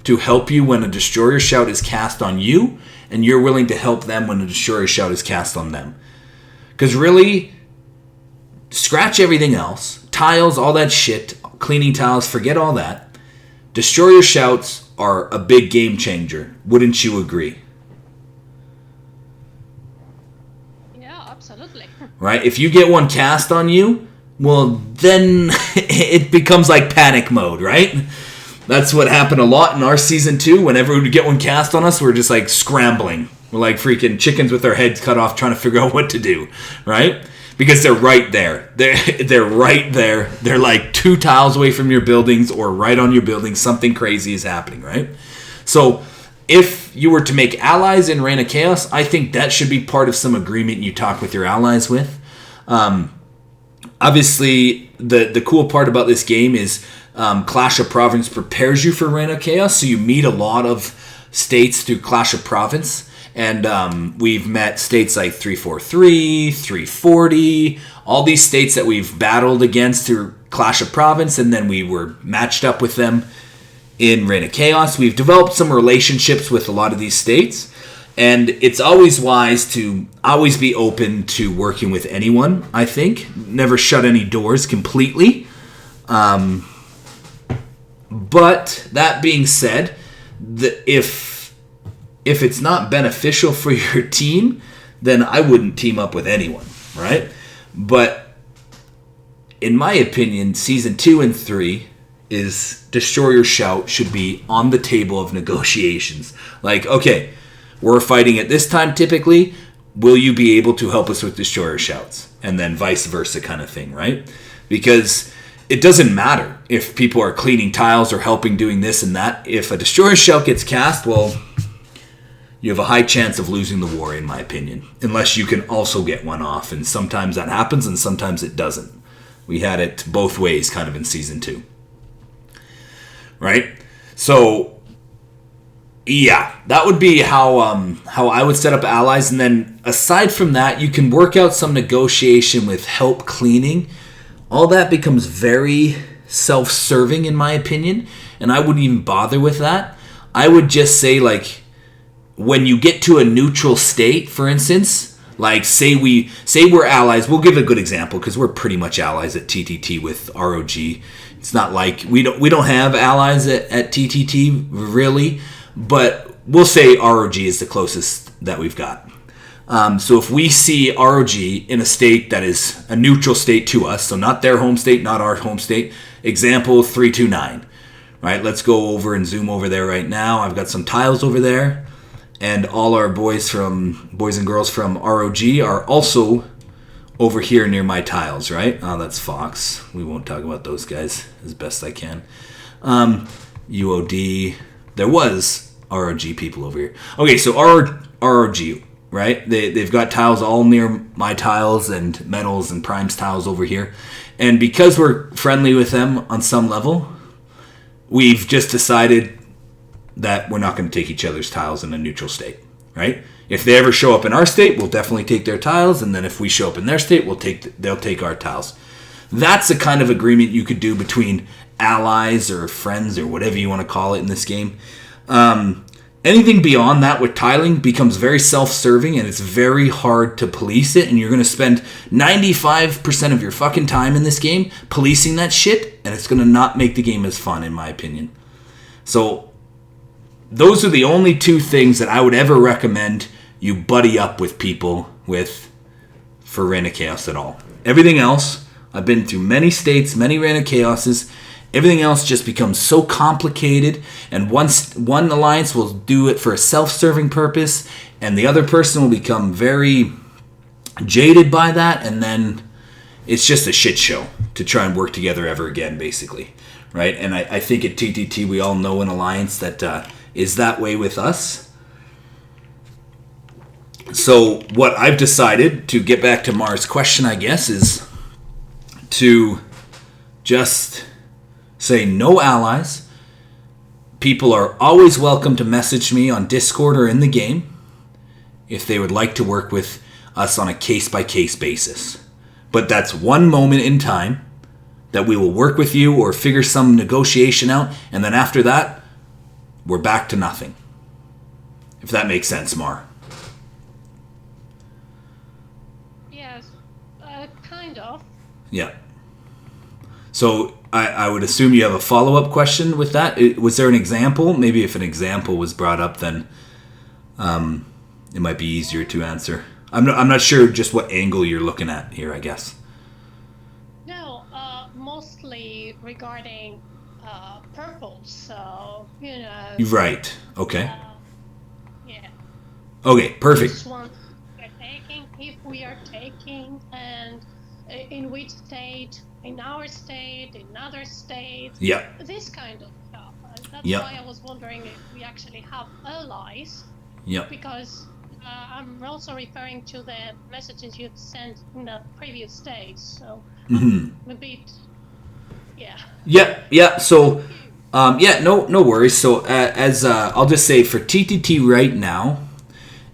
to help you when a Destroyer Shout is cast on you, and you're willing to help them when a Destroyer Shout is cast on them. Because really, scratch everything else, tiles, all that shit, cleaning tiles, forget all that. Destroyer Shouts are a big game changer. Wouldn't you agree? Yeah, absolutely. Right? If you get one cast on you, well, then it becomes like panic mode, right? That's what happened a lot in our season 2. Whenever we get one cast on us, we're just like scrambling. We're like freaking chickens with our heads cut off trying to figure out what to do, right? Because they're right there. They're right there. They're like 2 tiles away from your buildings or right on your building. Something crazy is happening, right? So if you were to make allies in Reign of Chaos, I think that should be part of some agreement you talk with your allies with. Obviously, the cool part about this game is Clash of Province prepares you for Reign of Chaos, so you meet a lot of states through Clash of Province, and we've met states like 343, 340, all these states that we've battled against through Clash of Province, and then we were matched up with them in Reign of Chaos. We've developed some relationships with a lot of these states, and it's always wise to always be open to working with anyone, I think. Never shut any doors completely. But that being said, if it's not beneficial for your team, then I wouldn't team up with anyone, right? But in my opinion, Season 2 and 3 is Destroyer Shout should be on the table of negotiations. Like, okay, we're fighting at this time typically. Will you be able to help us with Destroyer Shouts? And then vice versa kind of thing, right? Because it doesn't matter if people are cleaning tiles or helping doing this and that. If a Destroyer Shout gets cast, well, you have a high chance of losing the war, in my opinion. Unless you can also get one off. And sometimes that happens and sometimes it doesn't. We had it both ways kind of in Season 2. Right? So yeah, that would be how I would set up allies. And then aside from that, you can work out some negotiation with help cleaning. All that becomes very self-serving in my opinion, and I wouldn't even bother with that. I would just say, like, when you get to a neutral state, for instance, like say we're allies. We'll give a good example because we're pretty much allies at TTT with ROG. It's not like we don't have allies at TTT really. But we'll say ROG is the closest that we've got. So if we see ROG in a state that is a neutral state to us, so not their home state, not our home state, example 329, right? Let's go over and zoom over there right now. I've got some tiles over there, and all our boys and girls from ROG are also over here near my tiles, right? Oh, that's Fox. We won't talk about those guys as best I can. UOD. There was ROG people over here. Okay, so ROG, right? They've got tiles all near my tiles and metals and primes tiles over here. And because we're friendly with them on some level, we've just decided that we're not going to take each other's tiles in a neutral state, right? If they ever show up in our state, we'll definitely take their tiles. And then if we show up in their state, they'll take our tiles. That's the kind of agreement you could do between allies or friends or whatever you want to call it in this game. Anything beyond that with tiling becomes very self-serving, and it's very hard to police it, and you're going to spend 95% of your fucking time in this game policing that shit, and it's going to not make the game as fun, in my opinion. So those are the only two things that I would ever recommend you buddy up with people with for Reign of Chaos at all. Everything else, I've been through many states, many Reign of Chaoses. Everything else just becomes so complicated, and one alliance will do it for a self-serving purpose, and the other person will become very jaded by that, and then it's just a shit show to try and work together ever again, basically, right? And I think at TTT we all know an alliance that is that way with us. So what I've decided, to get back to Mars' question, I guess, is to just say no allies. People are always welcome to message me on Discord or in the game if they would like to work with us on a case-by-case basis. But that's one moment in time that we will work with you or figure some negotiation out, and then after that, we're back to nothing. If that makes sense, Mar. Yes, kind of. Yeah. So I would assume you have a follow-up question with that. Was there an example? Maybe if an example was brought up, then it might be easier to answer. I'm not sure just what angle you're looking at here, I guess. No, mostly regarding purples. So Right. Okay. Yeah. Okay. Perfect. Which ones we are taking, if we are taking, and in which state, in our state, in other states. Yeah. This kind of stuff. And that's Yeah. why I was wondering if we actually have allies. Yeah. Because I'm also referring to the messages you'd sent in the previous days. So a bit, yeah. Yeah. So, no worries. So, as I'll just say for TTT right now,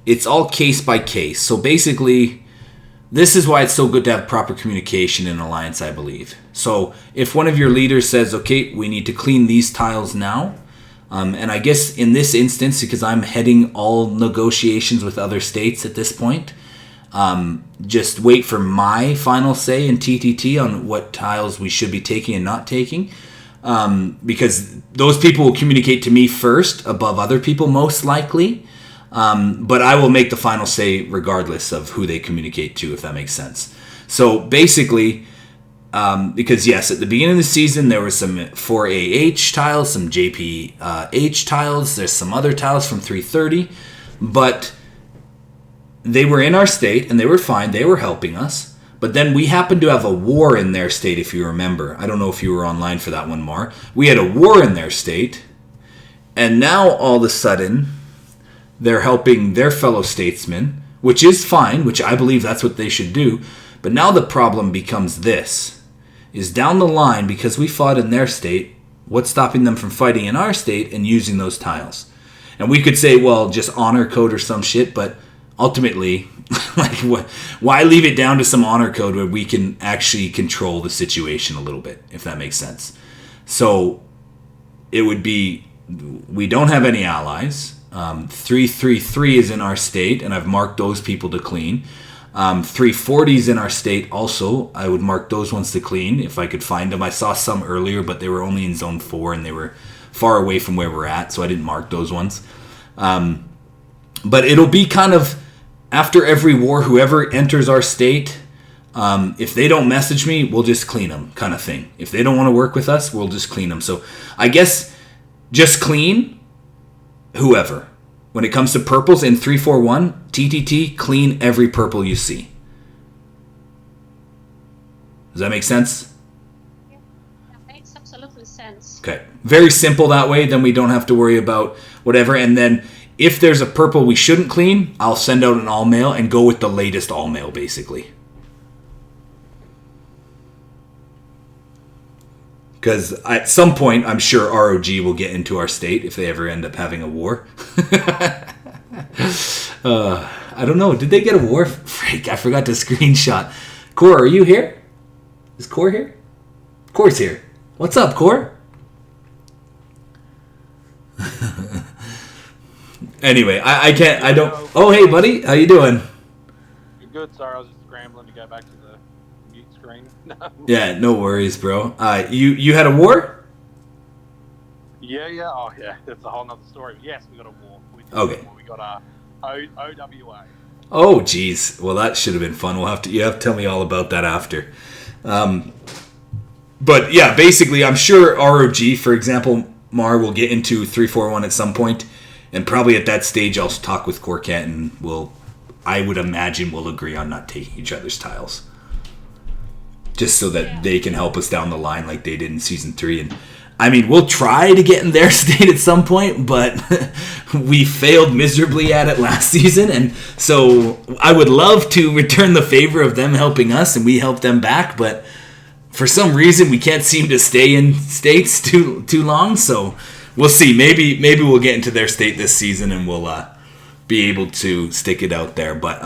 it's all case by case. So basically, this is why it's so good to have proper communication in Alliance, I believe. So if one of your leaders says, okay, we need to clean these tiles now, and I guess in this instance, because I'm heading all negotiations with other states at this point, just wait for my final say in TTT on what tiles we should be taking and not taking, because those people will communicate to me first above other people most likely, but I will make the final say regardless of who they communicate to, if that makes sense. So basically, because yes, at the beginning of the season there were some 4AH tiles, some JPH tiles, there's some other tiles from 330, but they were in our state and they were fine, they were helping us, but then we happened to have a war in their state, if you remember. I don't know if you were online for that one, Mar. We had a war in their state, and now all of a sudden they're helping their fellow statesmen, which is fine, which I believe that's what they should do, but now the problem becomes this. Is down the line, because we fought in their state, what's stopping them from fighting in our state and using those tiles? And we could say, well, just honor code or some shit, but ultimately, like, why leave it down to some honor code where we can actually control the situation a little bit, if that makes sense? So it would be, we don't have any allies. 333 is in our state, and I've marked those people to clean. 340s in our state also. I would mark those ones to clean if I could find them. I saw some earlier, but they were only in zone 4 and they were far away from where we're at, so I didn't mark those ones. But it'll be kind of after every war, whoever enters our state, if they don't message me, we'll just clean them, kind of thing. If they don't want to work with us, we'll just clean them. So I guess just clean whoever. When it comes to purples in 341, TTT, clean every purple you see. Does that make sense? Yeah, that makes absolutely sense. Okay. Very simple that way. Then we don't have to worry about whatever. And then if there's a purple we shouldn't clean, I'll send out an all mail and go with the latest all mail, basically. Because at some point, I'm sure ROG will get into our state if they ever end up having a war. I don't know. Did they get a war? Freak, I forgot to screenshot. Core, are you here? Is Core here? Core's here. What's up, Core? Anyway, I can't, I don't. Oh, hey, buddy. How you doing? You're good. Sorry, I was just scrambling to go back to the mute screen. Yeah, no worries, bro. You had a war? Yeah. Oh, yeah. That's a whole nother story. Yes, we got a war. Okay. We got OWA. Oh, geez. Well, that should have been fun. You have to tell me all about that after. But yeah, basically, I'm sure ROG, for example, Mar will get into 341 at some point, and probably at that stage, I'll talk with Corcat, and I would imagine we'll agree on not taking each other's tiles, just so that they can help us down the line like they did in season 3. And I mean, we'll try to get in their state at some point, but we failed miserably at it last season, and so I would love to return the favor of them helping us, and we help them back, but for some reason we can't seem to stay in states too long. So we'll see. Maybe we'll get into their state this season and we'll be able to stick it out there. But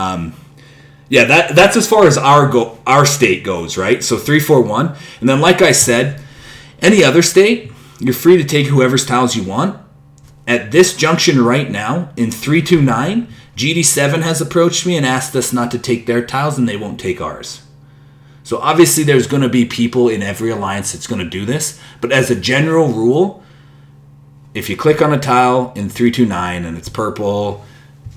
yeah, that's as far as our state goes, right? So 3-4-1, and then like I said, any other state, you're free to take whoever's tiles you want. At this junction right now, in 3-2-9, GD7 has approached me and asked us not to take their tiles, and they won't take ours. So obviously there's going to be people in every alliance that's going to do this, but as a general rule, if you click on a tile in 3-2-9 and it's purple,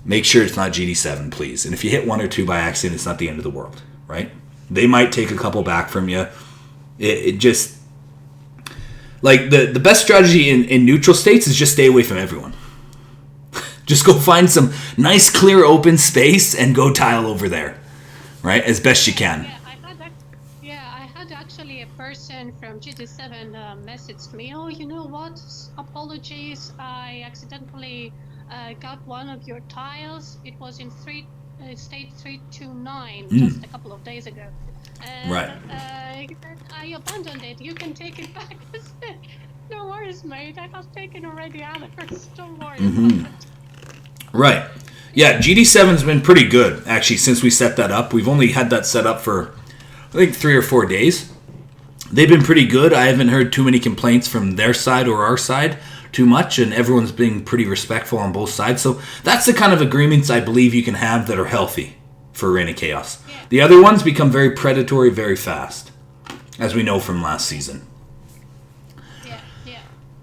make sure it's not GD7, please. And if you hit 1 or 2 by accident, it's not the end of the world, right? They might take a couple back from you. It just... Like, the best strategy in neutral states is just stay away from everyone. Just go find some nice, clear, open space and go tile over there, right? As best you can. I had actually a person from GT7 messaged me, oh, you know what? Apologies, I accidentally got one of your tiles. It was in state 3-2-9 just a couple of days ago. And, right. I abandoned it. You can take it back. I said, no worries, mate. I have taken already others. Don't worry about it. Right. Yeah, GD7's been pretty good, actually, since we set that up. We've only had that set up for, I think, 3 or 4 days. They've been pretty good. I haven't heard too many complaints from their side or our side too much, and everyone's being pretty respectful on both sides. So that's the kind of agreements I believe you can have that are healthy for Reign of Chaos. Yeah. The other ones become very predatory very fast, as we know from last season. Yeah.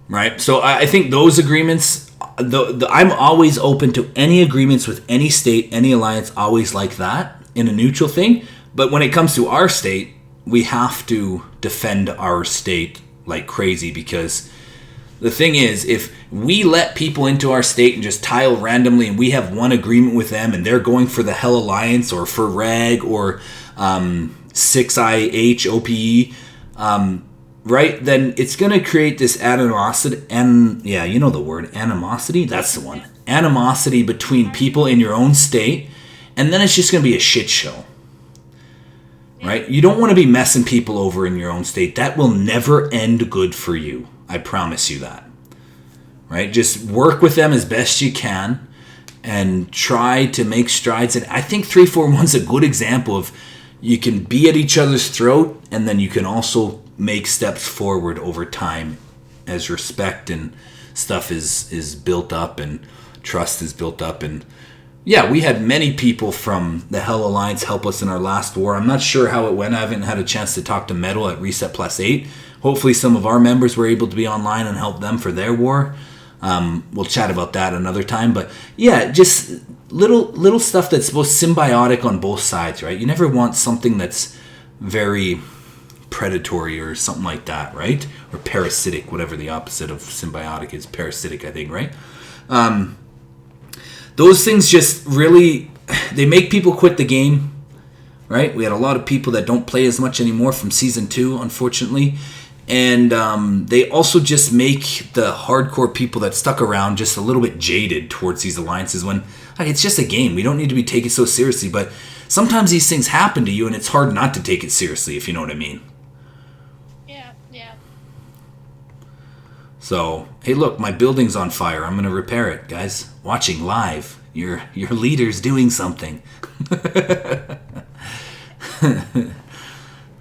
Right? So I think those agreements, I'm always open to any agreements with any state, any alliance, always like that in a neutral thing. But when it comes to our state, we have to defend our state like crazy, because the thing is, if we let people into our state and just tile randomly and we have one agreement with them and they're going for the Hell Alliance or for Reg or 6IH OPE, right, then it's going to create this animosity, and yeah, you know the word, animosity, that's the one. Animosity between people in your own state, and then it's just going to be a shit show. Right? You don't want to be messing people over in your own state. That will never end good for you. I promise you that. Right? Just work with them as best you can and try to make strides. And I think 3-4-1's a good example of you can be at each other's throat, and then you can also make steps forward over time as respect and stuff is built up and trust is built up. And yeah, we had many people from the Hell Alliance help us in our last war. I'm not sure how it went. I haven't had a chance to talk to Metal at Reset Plus 8. Hopefully some of our members were able to be online and help them for their war. We'll chat about that another time. But yeah, just little stuff that's both symbiotic on both sides, right? You never want something that's very predatory or something like that, right? Or parasitic, whatever the opposite of symbiotic is. Parasitic, I think, right? Those things just really, they make people quit the game, right? We had a lot of people that don't play as much anymore from Season 2, unfortunately. And they also just make the hardcore people that stuck around just a little bit jaded towards these alliances when, hey, it's just a game. We don't need to be taken so seriously. But sometimes these things happen to you, and it's hard not to take it seriously, if you know what I mean. Yeah. So, hey, look, my building's on fire. I'm going to repair it, guys. Watching live. Your leader's doing something.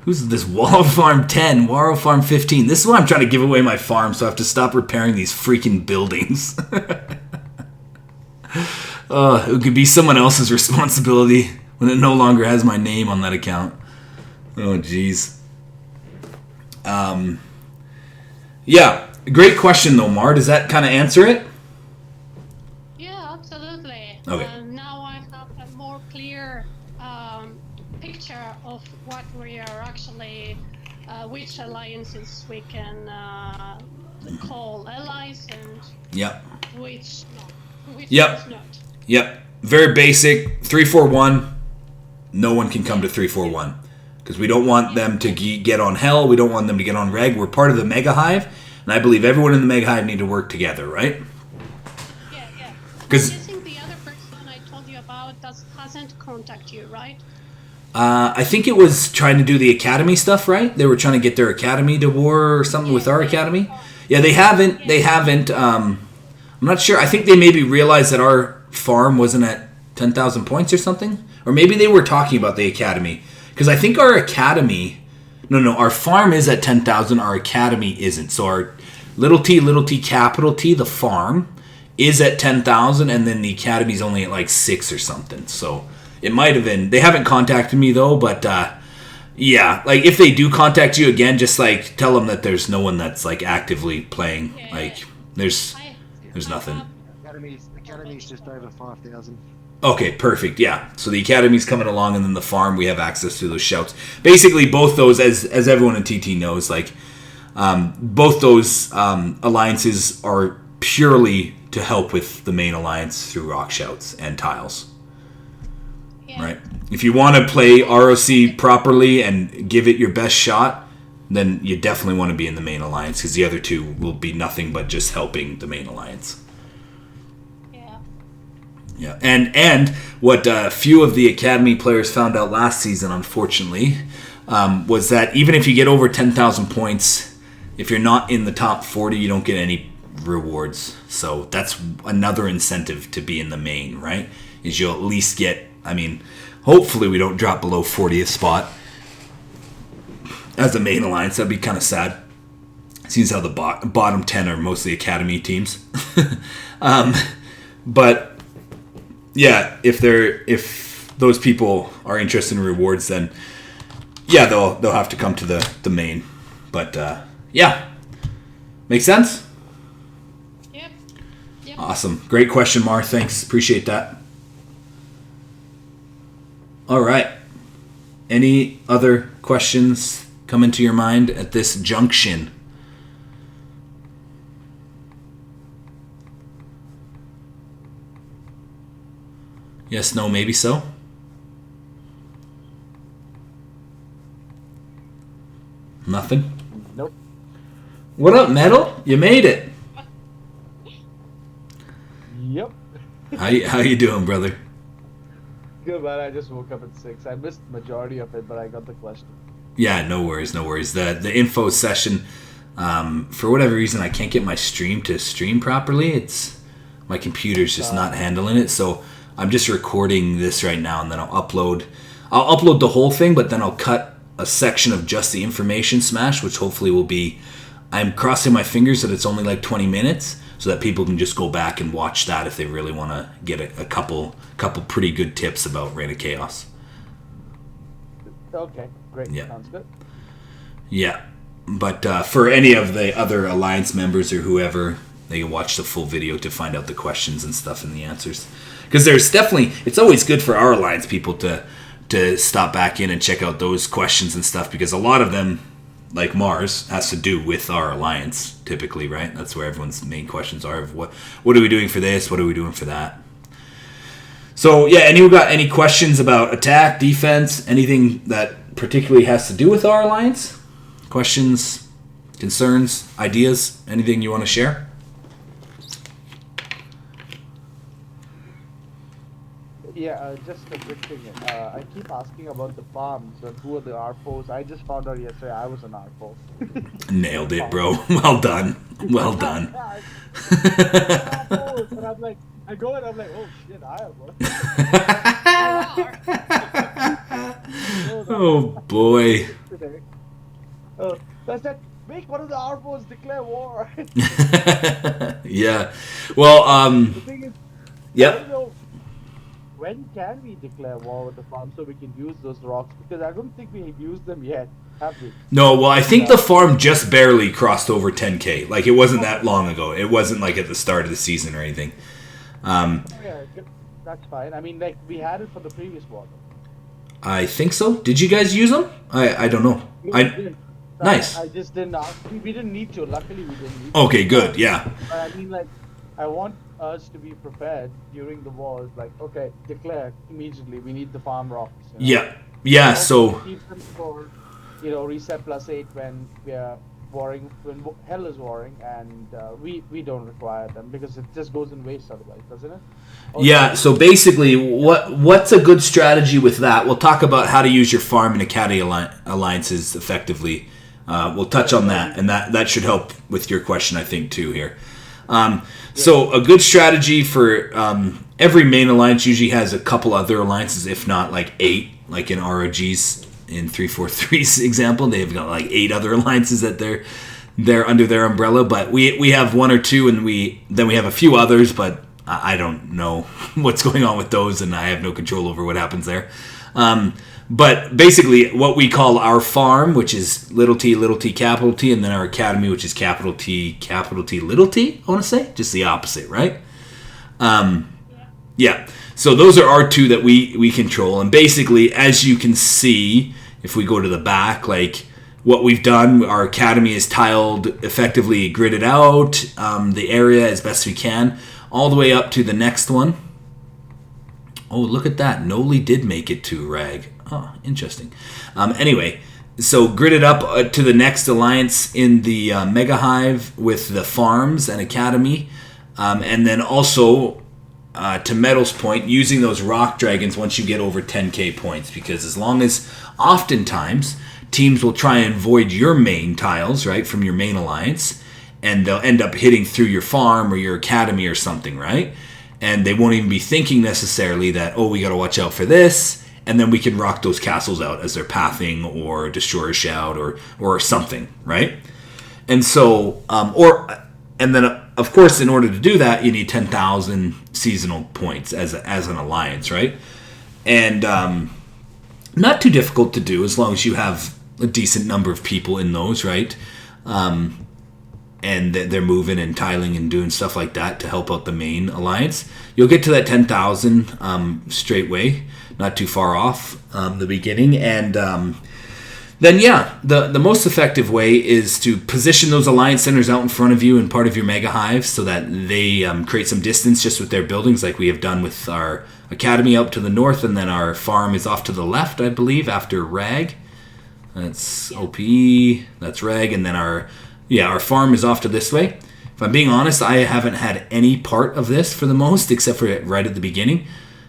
Who's this? Wall Farm 10, Waro Farm 15. This is why I'm trying to give away my farm, so I have to stop repairing these freaking buildings. It could be someone else's responsibility when it no longer has my name on that account. Oh, jeez. Yeah, great question though, Mar. Does that kind of answer it? Yeah, absolutely. Okay. Now I have a more clear picture of what we are actually, which alliances we can call allies and which not. Yep. Very basic. 3-4-1. No one can come to 3-4-1 because we don't want them to get on Hell. We don't want them to get on Reg. We're part of the Mega Hive, and I believe everyone in the Mega Hive need to work together, right? Yeah. Because I think the other person I told you about hasn't contacted you, right? I think it was trying to do the academy stuff, right? They were trying to get their academy to war or something with our academy. Yeah, they haven't. They haven't. I'm not sure. I think they maybe realized that our farm wasn't at 10,000 points or something, or maybe they were talking about the academy because I think our academy. No, our farm is at 10,000. Our academy isn't. So our little t, capital T, the farm is at 10,000, and then the academy's only at like 6 or something. So. It might have been. They haven't contacted me though, but yeah, like if they do contact you again, just like tell them that there's no one that's like actively playing. Yeah. Like there's nothing. Academy's just over 5,000. Okay, perfect. Yeah, so the academy's coming along, and then the farm we have access to those shouts. Basically, both those, as everyone in TT knows, like both those alliances are purely to help with the main alliance through ROC shouts and tiles. Right. If you want to play ROC properly and give it your best shot, then you definitely want to be in the main alliance because the other two will be nothing but just helping the main alliance. Yeah. Yeah. And what a few of the academy players found out last season, unfortunately, was that even if you get over 10,000 points, if you're not in the top 40, you don't get any rewards. So that's another incentive to be in the main, right? Is you'll at least get. I mean, hopefully we don't drop below 40th spot as a main alliance. That'd be kind of sad. Seems how the bottom 10 are mostly academy teams. But yeah, if those people are interested in rewards, then yeah, they'll have to come to the main. But yeah, makes sense. Yep. Awesome, great question, Mar. Thanks, appreciate that. All right. Any other questions come into your mind at this junction? Yes, no, maybe so. Nothing? Nope. What up, Metal? You made it. Yep. How you doing, brother? Good, man. I just woke up at 6. I missed the majority of it, but I got the question. Yeah, no worries. The info session, for whatever reason, I can't get my stream to stream properly. It's my computer's just not handling it, so I'm just recording this right now, and then I'll upload the whole thing, but then I'll cut a section of just the information smash, which hopefully will be. I'm crossing my fingers that it's only like 20 minutes, so that people can just go back and watch that if they really want to get a couple pretty good tips about Reign of Chaos. Okay, great. Yeah. Sounds good. Yeah, but for any of the other Alliance members or whoever, they can watch the full video to find out the questions and stuff and the answers. Because there's definitely, it's always good for our Alliance people to stop back in and check out those questions and stuff, because a lot of them, like Mars, has to do with our Alliance typically, right? That's where everyone's main questions are of what are we doing for this, what are we doing for that. So yeah, anyone got any questions about attack, defense, anything that particularly has to do with our Alliance? Questions, concerns, ideas, anything you want to share? Yeah, just a quick thing. I keep asking about the farms and who are the RPOs. I just found out yesterday I was an RPO. Nailed it, bro. Well done. Well done. And I'm like, I go and I'm like, oh shit, I am one. Oh boy. I said, make one of the RPOs declare war. Yeah. Well, The thing is, I yep. don't know, when can we declare war with the farm so we can use those rocks? Because I don't think we have used them yet, have we? No, well, I think the farm just barely crossed over 10K. Like, it wasn't that long ago. It wasn't like at the start of the season or anything. Yeah, that's fine. I mean, like, we had it for the previous war. I think so. Did you guys use them? I don't know. We didn't. Nice. I just didn't ask. We didn't need to. Luckily, we didn't need to. Okay, good. Yeah. But I mean, like, I want us to be prepared during the war. It's like, okay, declare immediately. We need the farm rocks. You know? Yeah. Yeah, so... Keep them for, reset +8 when we are warring, when hell is warring, and we don't require them because it just goes in waste otherwise, doesn't it? Yeah, so basically, what's a good strategy with that? We'll talk about how to use your farm and academy alliances effectively. We'll touch on that, and that should help with your question, I think, too, here. So a good strategy for every main alliance usually has a couple other alliances, if not like 8, like in ROG's in 343's example. They've got like 8 other alliances that they're under their umbrella, but we have 1 or 2, and then we have a few others, but I don't know what's going on with those, and I have no control over what happens there. But basically, what we call our farm, which is little t, capital T, and then our academy, which is capital T, little t, I want to say. Just the opposite, right? Yeah. So those are our 2 that we control. And basically, as you can see, if we go to the back, like what we've done, our academy is tiled, effectively gridded out the area as best we can, all the way up to the next one. Oh, look at that. Noli did make it to Rag. Oh, interesting. Anyway, so gridded up to the next alliance in the Mega Hive with the farms and academy. And then also, to Metal's point, using those rock dragons once you get over 10k points. Because as long as, oftentimes, teams will try and void your main tiles, right, from your main alliance. And they'll end up hitting through your farm or your academy or something, right? And they won't even be thinking necessarily that, oh, we got to watch out for this, and then we can rock those castles out as they're pathing or destroyer shout or something, right? And so, and then of course, in order to do that, you need 10,000 seasonal points as an alliance, right? And not too difficult to do as long as you have a decent number of people in those, right? And they're moving and tiling and doing stuff like that to help out the main alliance. You'll get to that 10,000 straight way, not too far off the beginning. And then, yeah, the most effective way is to position those alliance centers out in front of you and part of your mega hive so that they create some distance just with their buildings, like we have done with our academy up to the north, and then our farm is off to the left, I believe, after Rag. That's OP, that's Rag, and then our farm is off to this way. If I'm being honest, I haven't had any part of this for the most, except for right at the beginning,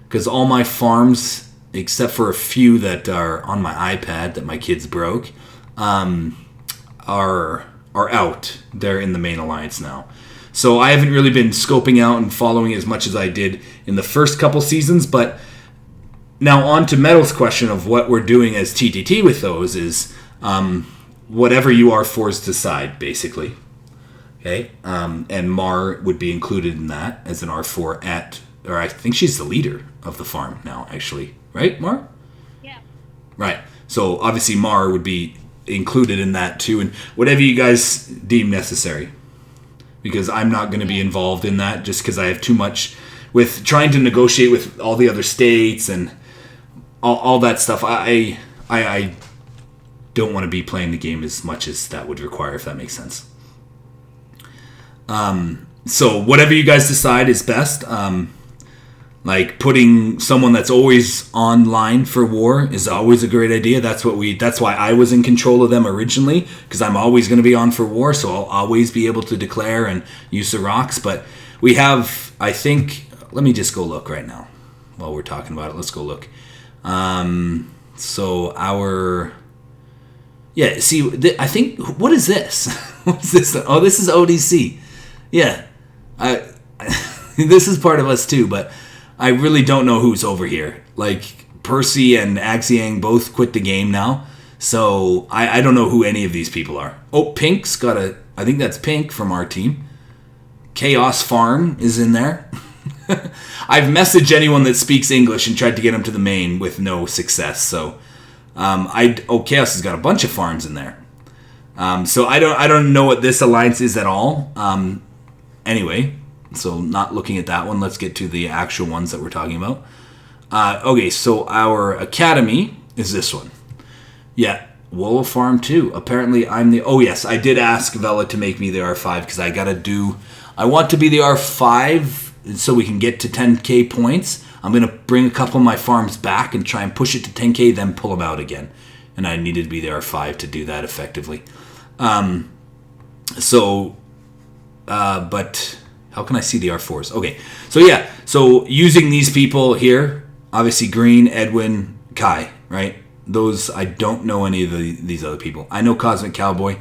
because all my farms, except for a few that are on my iPad that my kids broke, are out. They're in the main alliance now. So I haven't really been scoping out and following as much as I did in the first couple seasons, but now on to Metal's question of what we're doing as TTT with those is whatever you R4s decide, basically. Okay? And Mar would be included in that as an R4 or I think she's the leader of the farm now, actually. Right, Mar? Yeah. Right. So obviously Mar would be included in that too, and whatever you guys deem necessary. Because I'm not going to be involved in that just because I have too much with trying to negotiate with all the other states and all that stuff. I don't want to be playing the game as much as that would require, if that makes sense. So whatever you guys decide is best. Like putting someone that's always online for war is always a great idea. That's why I was in control of them originally, because I'm always going to be on for war, so I'll always be able to declare and use the rocks. But we have, I think, let me just go look right now while we're talking about it. Let's go look. So our, yeah, see, I think, what is this? What's this? Oh, this is ODC. Yeah, this is part of us too, but I really don't know who's over here. Like, Percy and Axiang both quit the game now, so I don't know who any of these people are. Oh, Pink's got I think that's Pink from our team. Chaos Farm is in there. I've messaged anyone that speaks English and tried to get them to the main with no success, so Chaos has got a bunch of farms in there. So I don't know what this alliance is at all. Anyway, so not looking at that one. Let's get to the actual ones that we're talking about. Okay, so our academy is this one. Yeah, Willow Farm 2. Apparently I'm the... Oh, yes, I did ask Vela to make me the R5 because I want to be the R5 so we can get to 10k points. I'm going to bring a couple of my farms back and try and push it to 10k, then pull them out again. And I needed to be the R5 to do that effectively. So, but how can I see the R4s? Okay, so yeah, so using these people here, obviously Green, Edwin, Kai, right? Those, I don't know any of these other people. I know Cosmic Cowboy,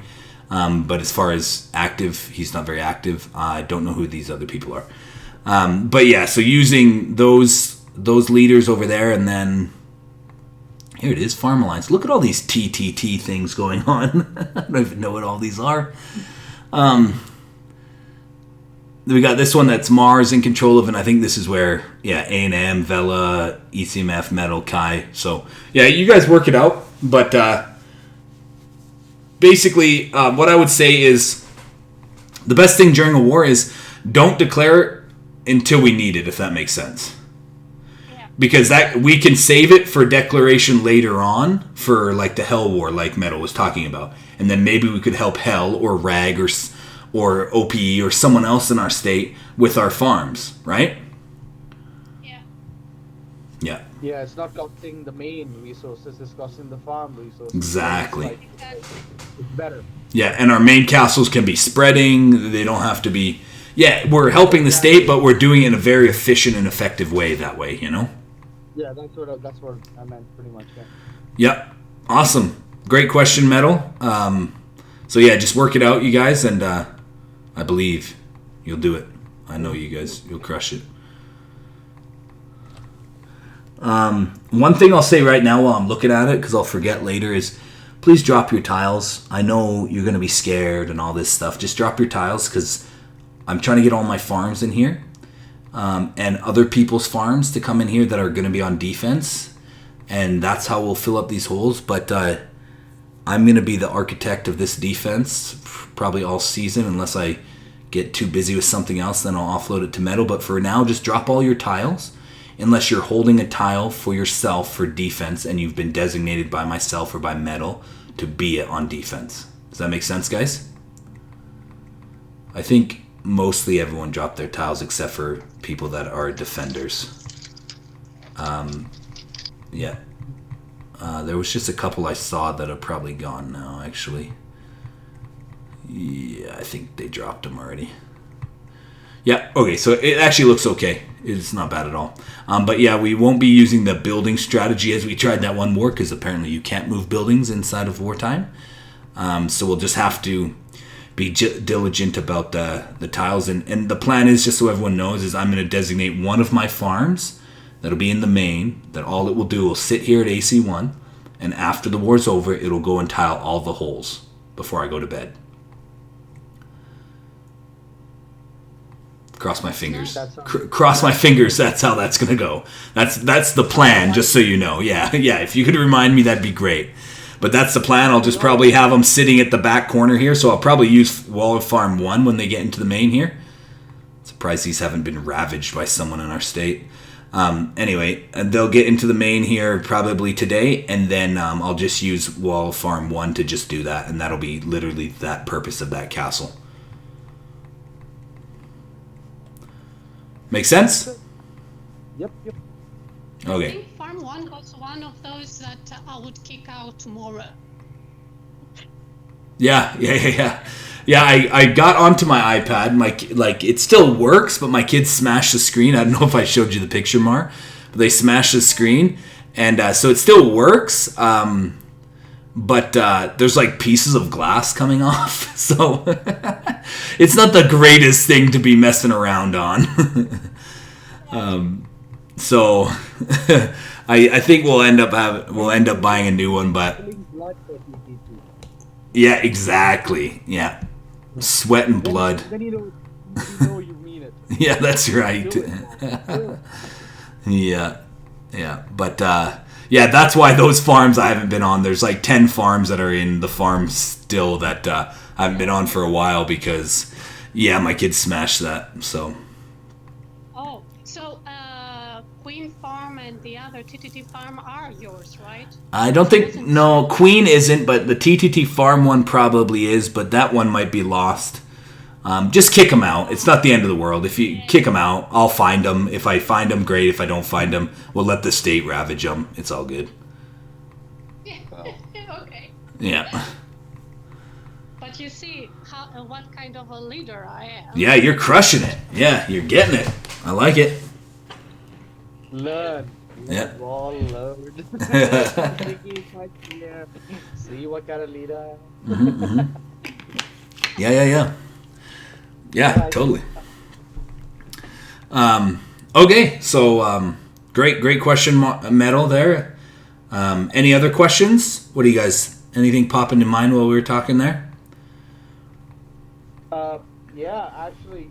but as far as active, he's not very active. I don't know who these other people are. But yeah, so using those leaders over there, and then here it is, Farm Alliance. Look at all these TTT things going on. I don't even know what all these are. We got this one that's Mars in control of, and I think this is where, yeah, A&M, Vela, ECMF, Metal, Kai. So, yeah, you guys work it out. But basically, what I would say is the best thing during a war is don't declare it until we need it, if that makes sense. Yeah. Because that we can save it for declaration later on for like the Hell War, like Metal was talking about. And then maybe we could help Hell or Rag or OPE or someone else in our state with our farms, right? Yeah. Yeah. Yeah, it's not costing the main resources, it's costing the farm resources. Exactly. It's better. Yeah, and our main castles can be spreading. They don't have to be... Yeah, we're helping the state, but we're doing it in a very efficient and effective way that way, you know? Yeah, that's what I meant pretty much, yeah. Yep. Awesome. Great question, Metal. So yeah, just work it out, you guys, and I believe you'll do it. I know you guys. You'll crush it. One thing I'll say right now while I'm looking at it, because I'll forget later, is please drop your tiles. I know you're going to be scared and all this stuff. Just drop your tiles, because I'm trying to get all my farms in here. And other people's farms to come in here that are going to be on defense. And that's how we'll fill up these holes. But I'm going to be the architect of this defense probably all season, unless I get too busy with something else, then I'll offload it to Metal. But for now, just drop all your tiles, unless you're holding a tile for yourself for defense and you've been designated by myself or by Metal to be it on defense. Does that make sense, guys? I think mostly everyone dropped their tiles except for people that are defenders. Yeah. There was just a couple I saw that are probably gone now, actually. Yeah, I think they dropped them already. Yeah, okay, so it actually looks okay. It's not bad at all. But yeah, we won't be using the building strategy as we tried that one war, because apparently you can't move buildings inside of wartime. So we'll just have to be diligent about the tiles. And the plan is, just so everyone knows, is I'm going to designate one of my farms that'll be in the main, that all it will do will sit here at AC1, and after the war's over, it'll go and tile all the holes before I go to bed. Cross my fingers. Cross my fingers. That's how that's gonna go. That's the plan. Just so you know. Yeah. If you could remind me, that'd be great. But that's the plan. I'll just probably have them sitting at the back corner here. So I'll probably use Wall of Farm 1 when they get into the main here. Surprised these haven't been ravaged by someone in our state. Anyway, they'll get into the main here probably today, and then I'll just use Wall of Farm 1 to just do that, and that'll be literally that purpose of that castle. Make sense? Yep. Okay. I think Farm 1 was one of those that I would kick out tomorrow. Yeah. Yeah, I got onto my iPad. It still works, but my kids smashed the screen. I don't know if I showed you the picture, Mar, but they smashed the screen, and so it still works. But there's like pieces of glass coming off, so it's not the greatest thing to be messing around on. So I think we'll end up buying a new one, but yeah, exactly. Yeah, sweat and blood. Then you know you mean it. Yeah, that's right. Yeah, but yeah, that's why those farms I haven't been on. There's like 10 farms that are in the farm still that I haven't been on for a while because, yeah, my kids smashed that. So. Oh, so Queen Farm and the other TTT Farm are yours, right? I don't think, no, Queen isn't, but the TTT Farm one probably is, but that one might be lost. Just kick them out. It's not the end of the world. If you kick them out, I'll find them. If I find them, great. If I don't find them, we'll let the state ravage them. It's all good. Yeah. Okay. Yeah. But But you see what kind of a leader I am. Yeah, you're crushing it. Yeah, you're getting it. I like it. Learn. Yeah. All learn. See what kind of leader I am. Mm-hmm. Yeah. Yeah, totally. Okay, so great question, Metal there. Any other questions? What do you guys? Anything pop into mind while we were talking there? Yeah, actually,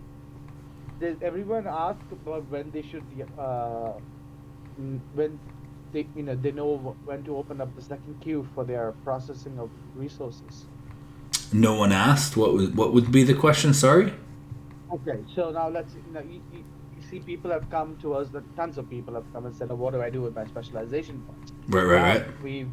everyone asked about when they should, when they know when to open up the second queue for their processing of resources. No one asked. What would be the question? Sorry. Okay, so now let's you see people have come to us. Tons of people have come and said, "Oh, what do I do with my specialization points?" Right. We've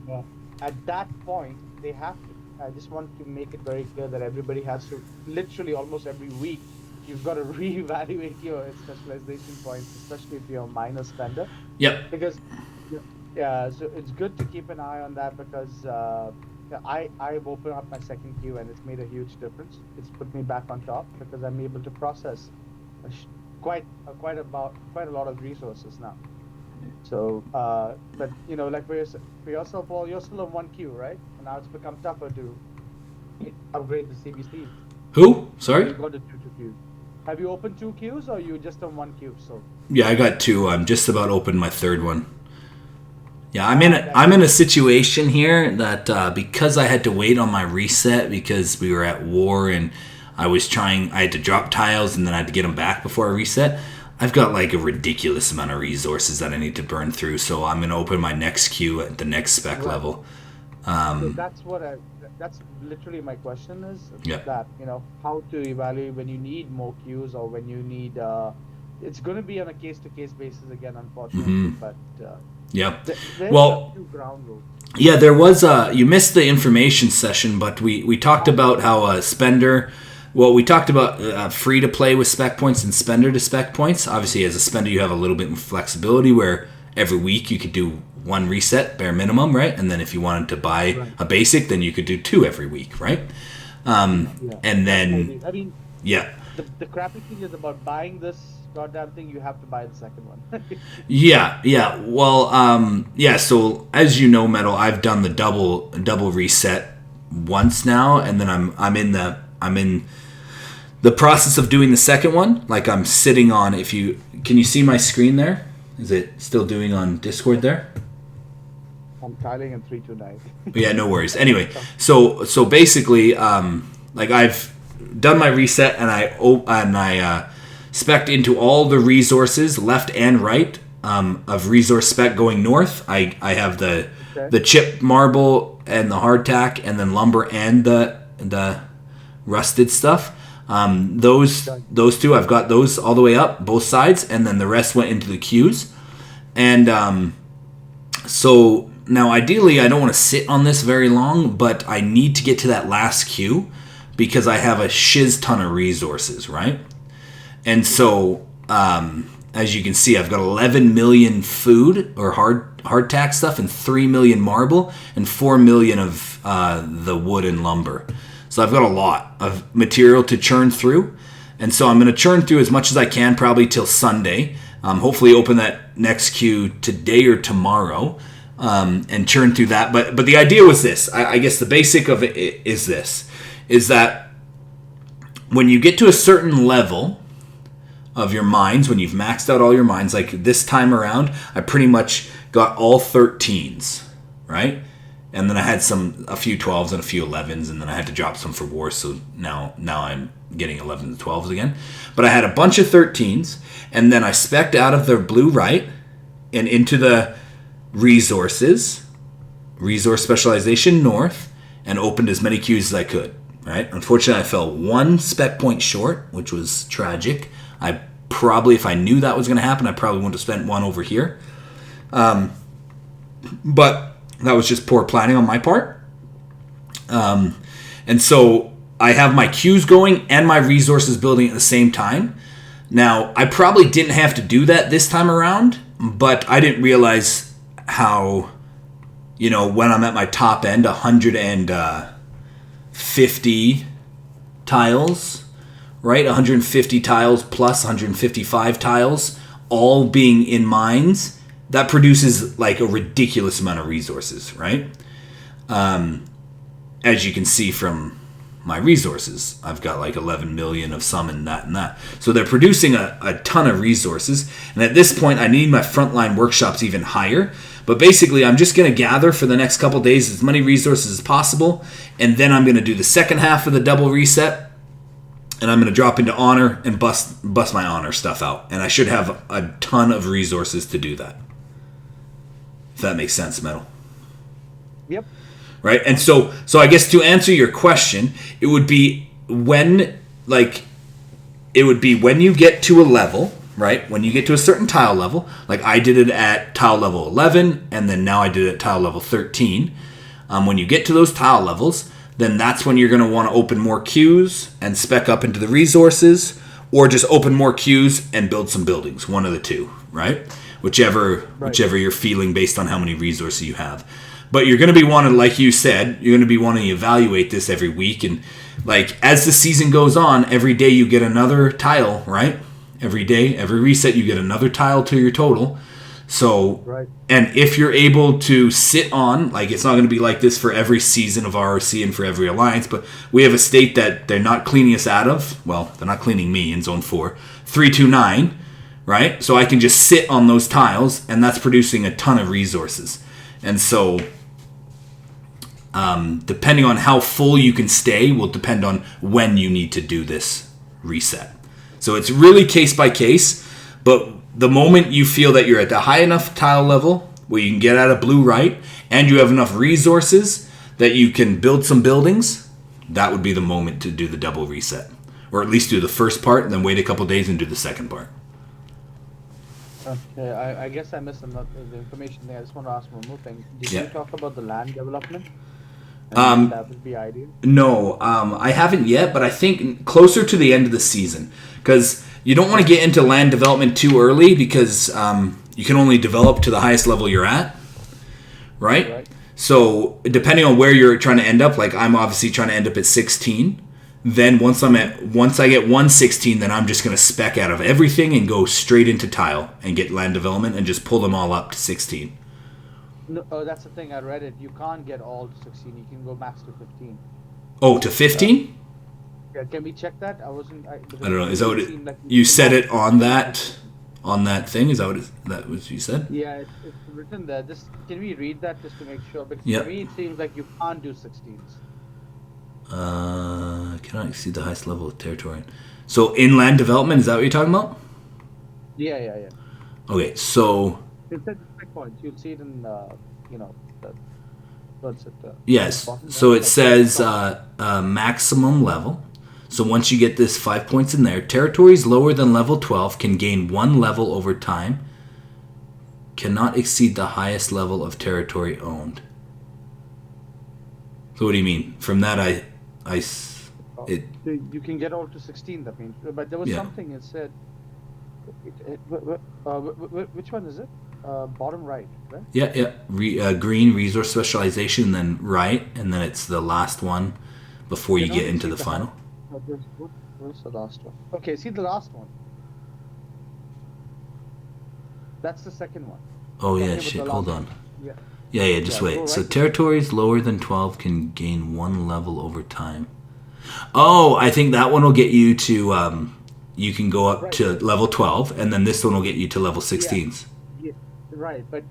at that point they have to. I just want to make it very clear that everybody has to literally almost every week. You've got to reevaluate your specialization points, especially if you're a minor spender. Yep. Because so it's good to keep an eye on that because I've opened up my second queue and it's made a huge difference. It's put me back on top because I'm able to process quite a lot of resources now. So, but like for yourself, Paul, you're still on one queue, right? And now it's become tougher to upgrade the CBC. Who? Sorry? You got to two queues. Have you opened 2 queues or are you just on 1 queue? So. Yeah, I got 2. I'm just about open my 3rd one. Yeah, I'm in a situation here that because I had to wait on my reset because we were at war and I had to drop tiles and then I had to get them back before I reset. I've got like a ridiculous amount of resources that I need to burn through, so I'm going to open my next queue at the next spec level. So that's literally my question is that, how to evaluate when you need more queues or when you need, it's going to be on a case-to-case basis again, unfortunately, but well, ground rules. Yeah, there was you missed the information session, but we talked about how a spender. Well, we talked about free to play with spec points and spender to spec points. Obviously, as a spender, you have a little bit more flexibility where every week you could do 1 reset, bare minimum, right? And then if you wanted to buy a basic, then you could do 2 every week, right? And then, the crappy thing is about buying this goddamn thing, you have to buy the second one. Yeah. Well, so as you know, Metal, I've done the double reset once now, and then I'm in the process of doing the second one. Like I'm sitting on. Can you see my screen there? Is it still doing on Discord there? I'm tiling in 329. Yeah, no worries. Anyway, so basically, like I've done my reset and I spec'd into all the resources left and right of resource spec going north. I have the chip marble and the hardtack and then lumber and the rusted stuff. Those 2, I've got those all the way up both sides, and then the rest went into the queues. And so now ideally I don't want to sit on this very long, but I need to get to that last queue because I have a shiz ton of resources, right? And so as you can see, I've got 11 million food or hardtack stuff and 3 million marble and 4 million of the wood and lumber. So I've got a lot of material to churn through. And so I'm going to churn through as much as I can, probably till Sunday. Hopefully open that next queue today or tomorrow and churn through that. But the idea was this. I guess the basic of it is this. Is that when you get to a certain level of your mines, when you've maxed out all your mines, like this time around, I pretty much got all 13s, right? And then I had a few 12s and a few 11s, and then I had to drop some for war, so now I'm getting 11s and 12s again. But I had a bunch of 13s, and then I spec'd out of the blue right and into the resource specialization north, and opened as many queues as I could, right? Unfortunately, I fell 1 spec point short, which was tragic. I probably, if I knew that was going to happen, I probably wouldn't have spent 1 over here. But that was just poor planning on my part. And so I have my queues going and my resources building at the same time. Now, I probably didn't have to do that this time around, but I didn't realize how, when I'm at my top end, 150 tiles, right? 150 tiles plus 155 tiles, all being in mines, that produces like a ridiculous amount of resources, right? As you can see from my resources, I've got like 11 million of some and that. So they're producing a ton of resources. And at this point, I need my frontline workshops even higher. But basically, I'm just going to gather for the next couple days as many resources as possible. And then I'm going to do the second half of the double reset. And I'm going to drop into honor and bust my honor stuff out. And I should have a ton of resources to do that. If that makes sense, Metal. Yep. Right? And so I guess to answer your question, it would be when you get to a level, right? When you get to a certain tile level, like I did it at tile level 11, and then now I did it at tile level 13. When you get to those tile levels, then that's when you're going to want to open more queues and spec up into the resources, or just open more queues and build some buildings, one of the two, right? Whichever you're feeling based on how many resources you have. But you're going to be wanting, like you said, you're going to be wanting to evaluate this every week. And like as the season goes on, every day you get another tile, right? Every day, every reset, you get another tile to your total. So, and if you're able to sit on, like it's not going to be like this for every season of ROC and for every alliance, but we have a state that they're not cleaning us out of. Well, they're not cleaning me in Zone 4. 329, right? So I can just sit on those tiles, and that's producing a ton of resources. And so depending on how full you can stay will depend on when you need to do this reset. So it's really case by case, but the moment you feel that you're at the high enough tile level where you can get out of blue right, and you have enough resources that you can build some buildings, that would be the moment to do the double reset. Or at least do the first part, and then wait a couple days and do the second part. Okay, I guess I missed the information there. I just want to ask one more thing. Did you talk about the land development? That would be ideal. No, I haven't yet, but I think closer to the end of the season, because you don't want to get into land development too early, because you can only develop to the highest level you're at, right? So depending on where you're trying to end up, like I'm obviously trying to end up at 16. Then once I get 116, then I'm just going to spec out of everything and go straight into tile and get land development and just pull them all up to 16. No, that's the thing. I read it. You can't get all to 16. You can go max to 15. Oh, to 15? Yeah, can we check that? I don't know. Is that what you said it on that thing? Is that what you said? Yeah, it's written there. Can we read that just to make sure? Because to me, it seems like you can't do 16s. Cannot exceed the highest level of territory. So inland development, is that what you're talking about? Yeah. Okay, so it's at checkpoints. You'll see it in what's it? Yes. So it says maximum level. So once you get this 5 points in there, territories lower than level 12 can gain 1 level over time. Cannot exceed the highest level of territory owned. So what do you mean? From that, you can get all to 16. That means, but there was something it said. Which one is it? Bottom right, right? Yeah. Green resource specialization, then right, and then it's the last one before you get into the final. Where's the last one? Okay, see the last one. That's the second one. Oh yeah, shit. Hold on. Yeah. Just wait. So territories lower than 12 can gain 1 level over time. Oh, I think that one will get you to. You can go up to level 12, and then this one will get you to level 16s. Yeah, right, but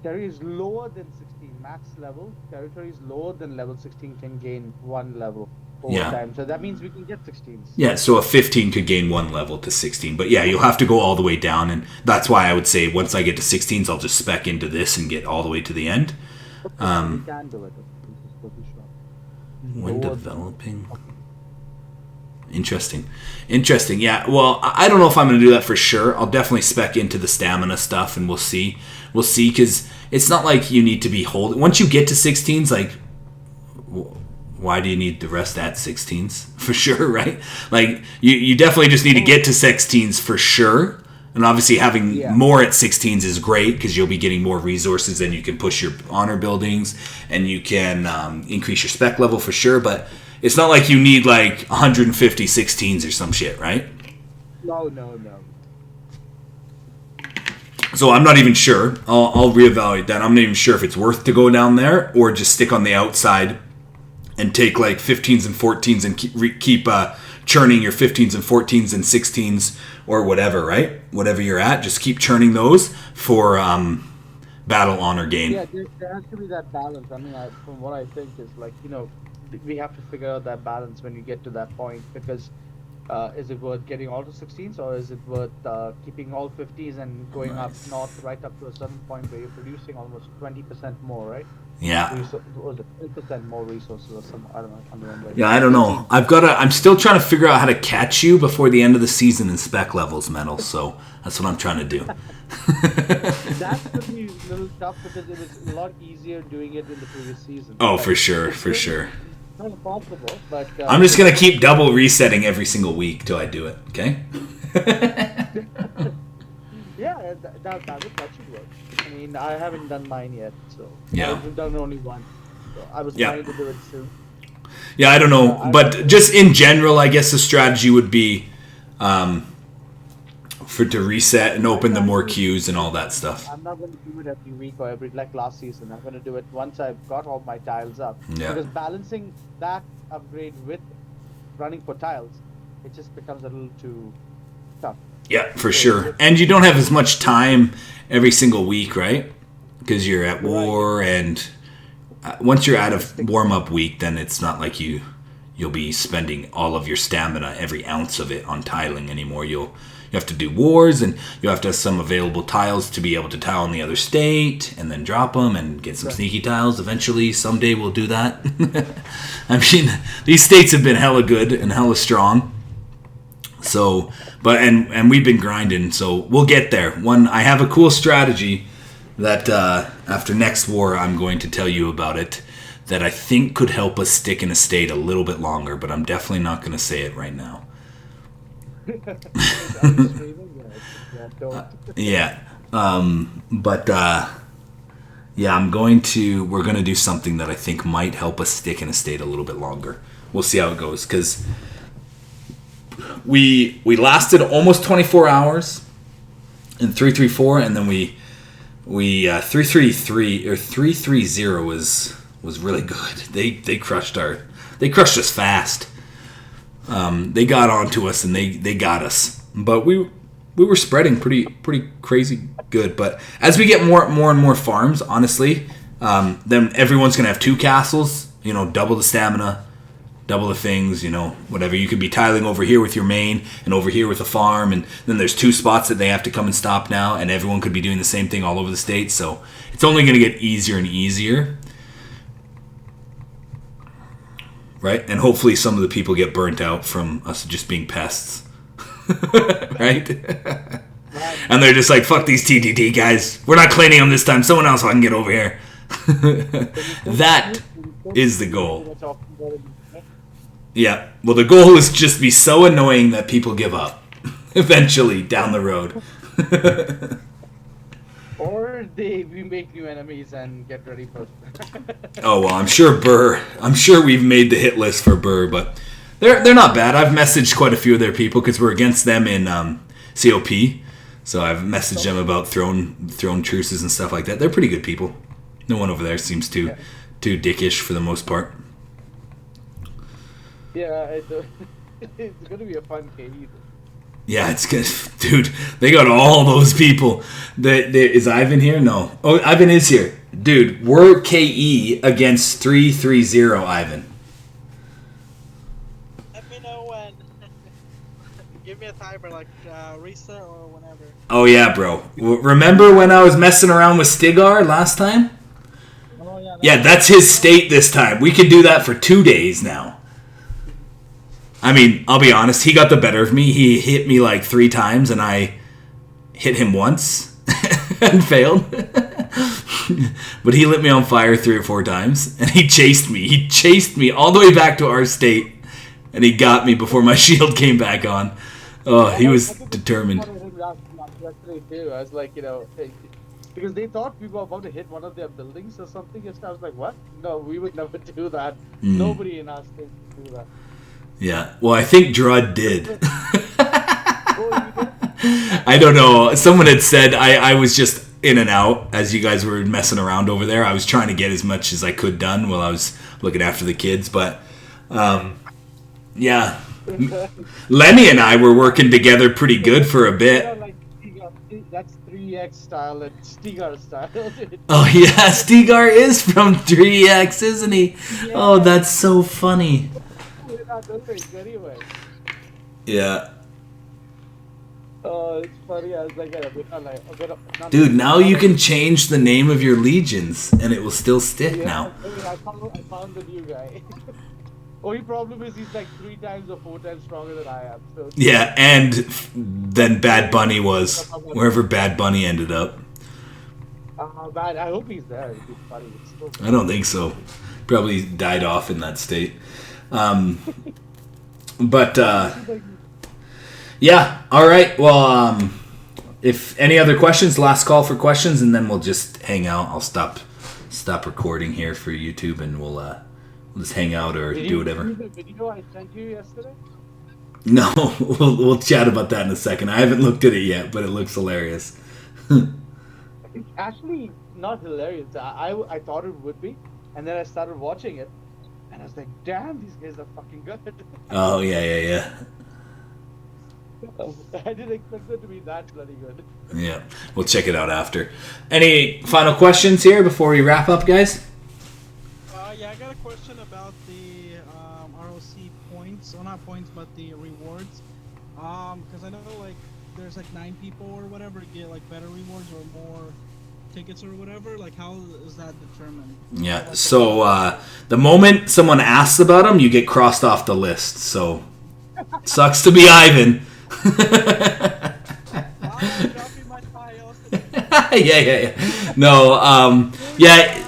territories lower than 16 max level. Territories lower than level 16 can gain 1 level over time. So that means we can get 16s. Yeah, so a 15 could gain 1 level to 16. But yeah, you'll have to go all the way down, and that's why I would say once I get to 16s, I'll just spec into this and get all the way to the end. We can do it. When developing. Interesting. Yeah, well, I don't know if I'm going to do that for sure. I'll definitely spec into the stamina stuff, and we'll see, because it's not like you need to be holding. Once you get to 16s, like, why do you need the rest at 16s? For sure, right? Like, you definitely just need to get to 16s for sure. And obviously having more at 16s is great, because you'll be getting more resources, and you can push your honor buildings, and you can increase your spec level for sure. But it's not like you need like 150 16s or some shit, right? No. So I'm not even sure. I'll reevaluate that. I'm not even sure if it's worth to go down there or just stick on the outside and take like 15s and 14s and keep churning your 15s and 14s and 16s or whatever, right? Whatever you're at, just keep churning those for battle honor gain. Yeah, there has to be that balance. I mean, from what I think is like, we have to figure out that balance when you get to that point, because is it worth getting all to 16s, or is it worth keeping all 50s and going up north right up to a certain point where you're producing almost 20% more, right? Yeah. Was it 10% more resources or some? I don't know. I can't remember. Yeah, I don't know. I'm still trying to figure out how to catch you before the end of the season in spec levels, Metal. So that's what I'm trying to do. That's going to be a little tough because it was a lot easier doing it in the previous season. Oh, for sure, for sure. Not impossible, but I'm just gonna keep double resetting every single week till I do it. Okay. Yeah, that should work. I mean, I haven't done mine yet, so Yeah. I've done only one. So I was planning to do it soon. Yeah, I don't know, but just in general, I guess the strategy would be to reset and open the more queues and all that stuff. I'm not going to do it every week or like last season. I'm going to do it once I've got all my tiles up. Yeah. Because balancing that upgrade with running for tiles, it just becomes a little too tough. Yeah, for sure. And you don't have as much time every single week, right? Because you're at war, and once you're out of warm-up week, then it's not like you'll be spending all of your stamina, every ounce of it, on tiling anymore. You have to do wars, and you have to have some available tiles to be able to tile in the other state, and then drop them and get some sneaky tiles. Eventually, someday we'll do that. I mean, these states have been hella good and hella strong. So, but and we've been grinding, so we'll get there. I have a cool strategy that after next war I'm going to tell you about it, that I think could help us stick in a state a little bit longer, but I'm definitely not going to say it right now. Yeah. We're going to do something that I think might help us stick in a state a little bit longer. We'll see how it goes, because we lasted almost 24 hours in 334, and then we 333 or 330 was really good. They crushed us fast. They got onto us and they got us, but we were spreading pretty crazy good. But as we get more and more farms, honestly, then everyone's gonna have 2 castles. Double the stamina, double the things. Whatever. You could be tiling over here with your main and over here with a farm, and then there's 2 spots that they have to come and stop now, and everyone could be doing the same thing all over the state. So it's only gonna get easier and easier. Right? And hopefully some of the people get burnt out from us just being pests. Right? And they're just like, fuck these TTT guys. We're not cleaning them this time. Someone else can get over here. That is the goal. Yeah. Well, the goal is just be so annoying that people give up. Eventually, down the road. Or we make new enemies and get ready for. Oh well, I'm sure we've made the hit list for Burr, but they're not bad. I've messaged quite a few of their people because we're against them in COP, so I've messaged them about throne truces and stuff like that. They're pretty good people. No one over there seems too dickish for the most part. Yeah, it's gonna be a fun KE. Yeah, it's good. Dude, they got all those people. Is Ivan here? No. Oh, Ivan is here. Dude, we're KE against 330, Ivan. Let me know when. Give me a timer, like reset or whenever. Oh, yeah, bro. Remember when I was messing around with Stigar last time? Oh, yeah. Yeah, that's his state this time. We can do that for 2 days now. I mean, I'll be honest, he got the better of me. He hit me like 3 times, and I hit him once and failed. But he lit me on fire 3 or 4 times, and he chased me. He chased me all the way back to our state, and he got me before my shield came back on. Oh, he was determined. Yesterday too. I was like, because they thought we were about to hit one of their buildings or something. And I was like, what? No, we would never do that. Nobody in our state would do that. Yeah. Well, I think Drud did. Oh, you did? I don't know. Someone had said I was just in and out as you guys were messing around over there. I was trying to get as much as I could done while I was looking after the kids. But, yeah. Lenny and I were working together pretty good for a bit. You know, like, that's 3X style and Stigar style. Oh, yeah. Stigar is from 3X, isn't he? Yeah. Oh, that's so funny. We're not doing anyway. Yeah. Oh, it's funny. I was like, not Dude, now you can change the name of your legions, and it will still stick now. I found the new guy. Only problem is he's like 3 times or 4 times stronger than I am. So Yeah, and then Bad Bunny was wherever Bad Bunny ended up. man, I hope he's there. It'd be funny. It's still I don't think so. Probably died off in that state. But yeah, all right. Well, if any other questions, last call for questions, and then we'll just hang out. I'll stop recording here for YouTube, and we'll just hang out or do whatever. Did you see the video I sent you yesterday? No, we'll chat about that in a second. I haven't looked at it yet, but it looks hilarious. It's actually not hilarious. I thought it would be, and then I started watching it, and I was like, damn, these guys are fucking good. Oh yeah. I didn't expect it to be that bloody good. Yeah, we'll check it out after. Any final questions here before we wrap up, guys? Yeah, I got a question about the ROC points. Well, not points, but the rewards. Because I know like there's like 9 people or whatever to get like better rewards or more tickets or whatever. Like, how is that determined? Yeah. So the moment someone asks about them, you get crossed off the list. So sucks to be Ivan. Yeah. No. Yeah.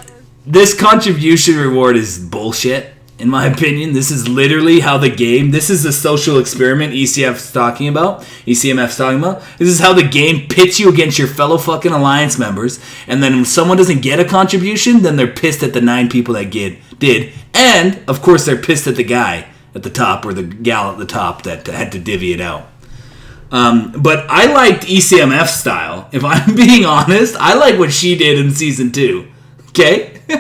This contribution reward is bullshit, in my opinion. This is literally how the game. This is the social experiment ECMF's talking about. This is how the game pits you against your fellow fucking alliance members, and then when someone doesn't get a contribution, then they're pissed at the 9 people that did, and of course they're pissed at the guy at the top or the gal at the top that had to divvy it out. But I liked ECMF style. If I'm being honest, I like what she did in season 2. Okay? They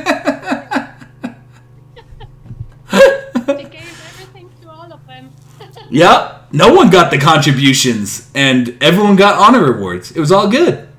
gave everything to all of them. Yep. No one got the contributions, and everyone got honor rewards. It was all good.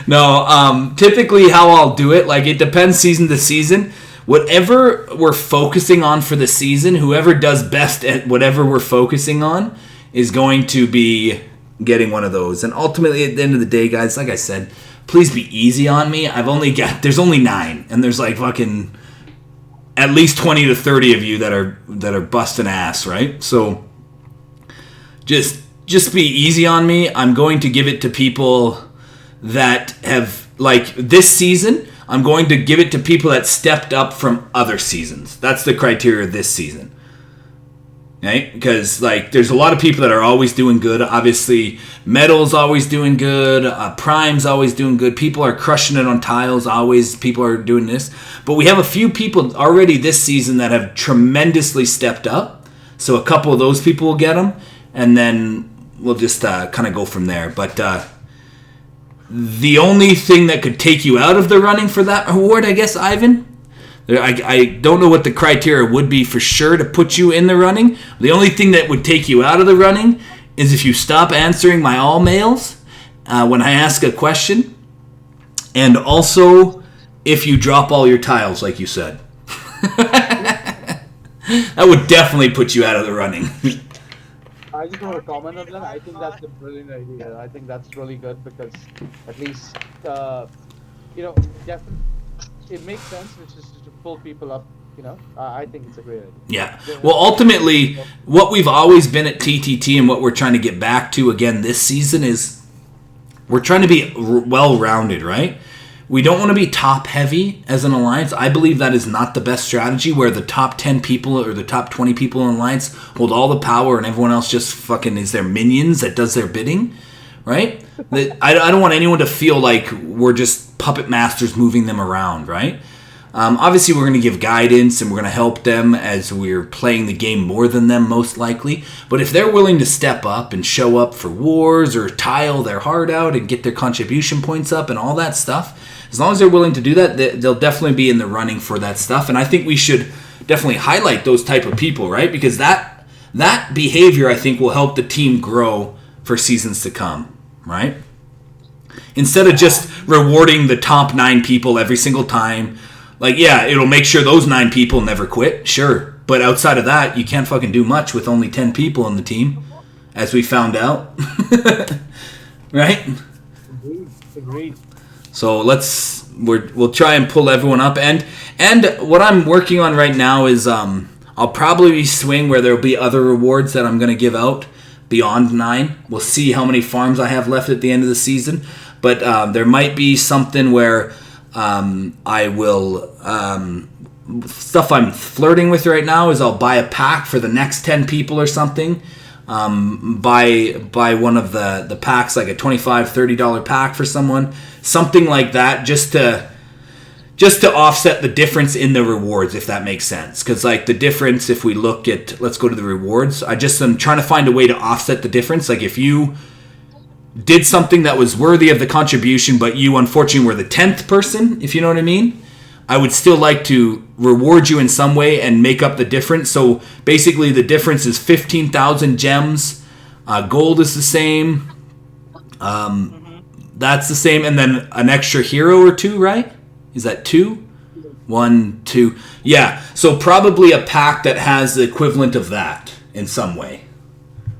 No, typically how I'll do it, like it depends season to season. Whatever we're focusing on for the season, whoever does best at whatever we're focusing on is going to be getting one of those. And ultimately, at the end of the day, guys, like I said, please be easy on me. There's only 9, and there's like fucking at least 20 to 30 of you that are busting ass, right? So just be easy on me. I'm going to give it to people that have, like, this season, I'm going to give it to people that stepped up from other seasons. That's the criteria this season. Right? Because, like, there's a lot of people that are always doing good. Obviously, Metal's always doing good. Prime's always doing good. People are crushing it on tiles. Always people are doing this. But we have a few people already this season that have tremendously stepped up. So a couple of those people will get them. And then we'll just kind of go from there. But the only thing that could take you out of the running for that award, I guess, Ivan, I don't know what the criteria would be for sure to put you in the running. The only thing that would take you out of the running is if you stop answering my all mails when I ask a question, and also if you drop all your tiles, like you said. That would definitely put you out of the running. I just want to comment on that. I think that's a brilliant idea. I think that's really good because at least, definitely it makes sense, which is to pull people up. I think it's a great idea. Yeah. Well, ultimately, what we've always been at TTT and what we're trying to get back to again this season is we're trying to be well-rounded, right? we don't want to be top heavy as an alliance. I believe that is not the best strategy, where the top 10 people or the top 20 people in alliance hold all the power and everyone else just fucking is their minions that does their bidding, right? I don't want anyone to feel like we're just puppet masters moving them around, right? Obviously, we're going to give guidance and we're going to help them as we're playing the game more than them, most likely. But if they're willing to step up and show up for wars or tile their heart out and get their contribution points up and all that stuff, as long as they're willing to do that, they'll definitely be in the running for that stuff. And I think we should definitely highlight those type of people, right? Because that behavior, I think, will help the team grow for seasons to come, right? Instead of just rewarding the top 9 people every single time. Like, yeah, it'll make sure those 9 people never quit, sure. But outside of that, you can't fucking do much with only 10 people on the team, as we found out. Right? Agreed. So we'll try and pull everyone up. And what I'm working on right now is I'll probably swing where there'll be other rewards that I'm going to give out beyond 9. We'll see how many farms I have left at the end of the season. But there might be something where... I will stuff I'm flirting with right now is I'll buy a pack for the next 10 people or something. Buy one of the packs, like a $25, $30 pack for someone, something like that, just to offset the difference in the rewards, if that makes sense. Because like the difference, if we look at, let's go to the rewards. I'm trying to find a way to offset the difference. Like if you did something that was worthy of the contribution, but you unfortunately were the 10th person, if you know what I mean, I would still like to reward you in some way and make up the difference. So basically the difference is 15,000 gems. Gold is the same. That's the same. And then an extra hero or 2, right? Is that 2? 1, 2. Yeah. So probably a pack that has the equivalent of that in some way,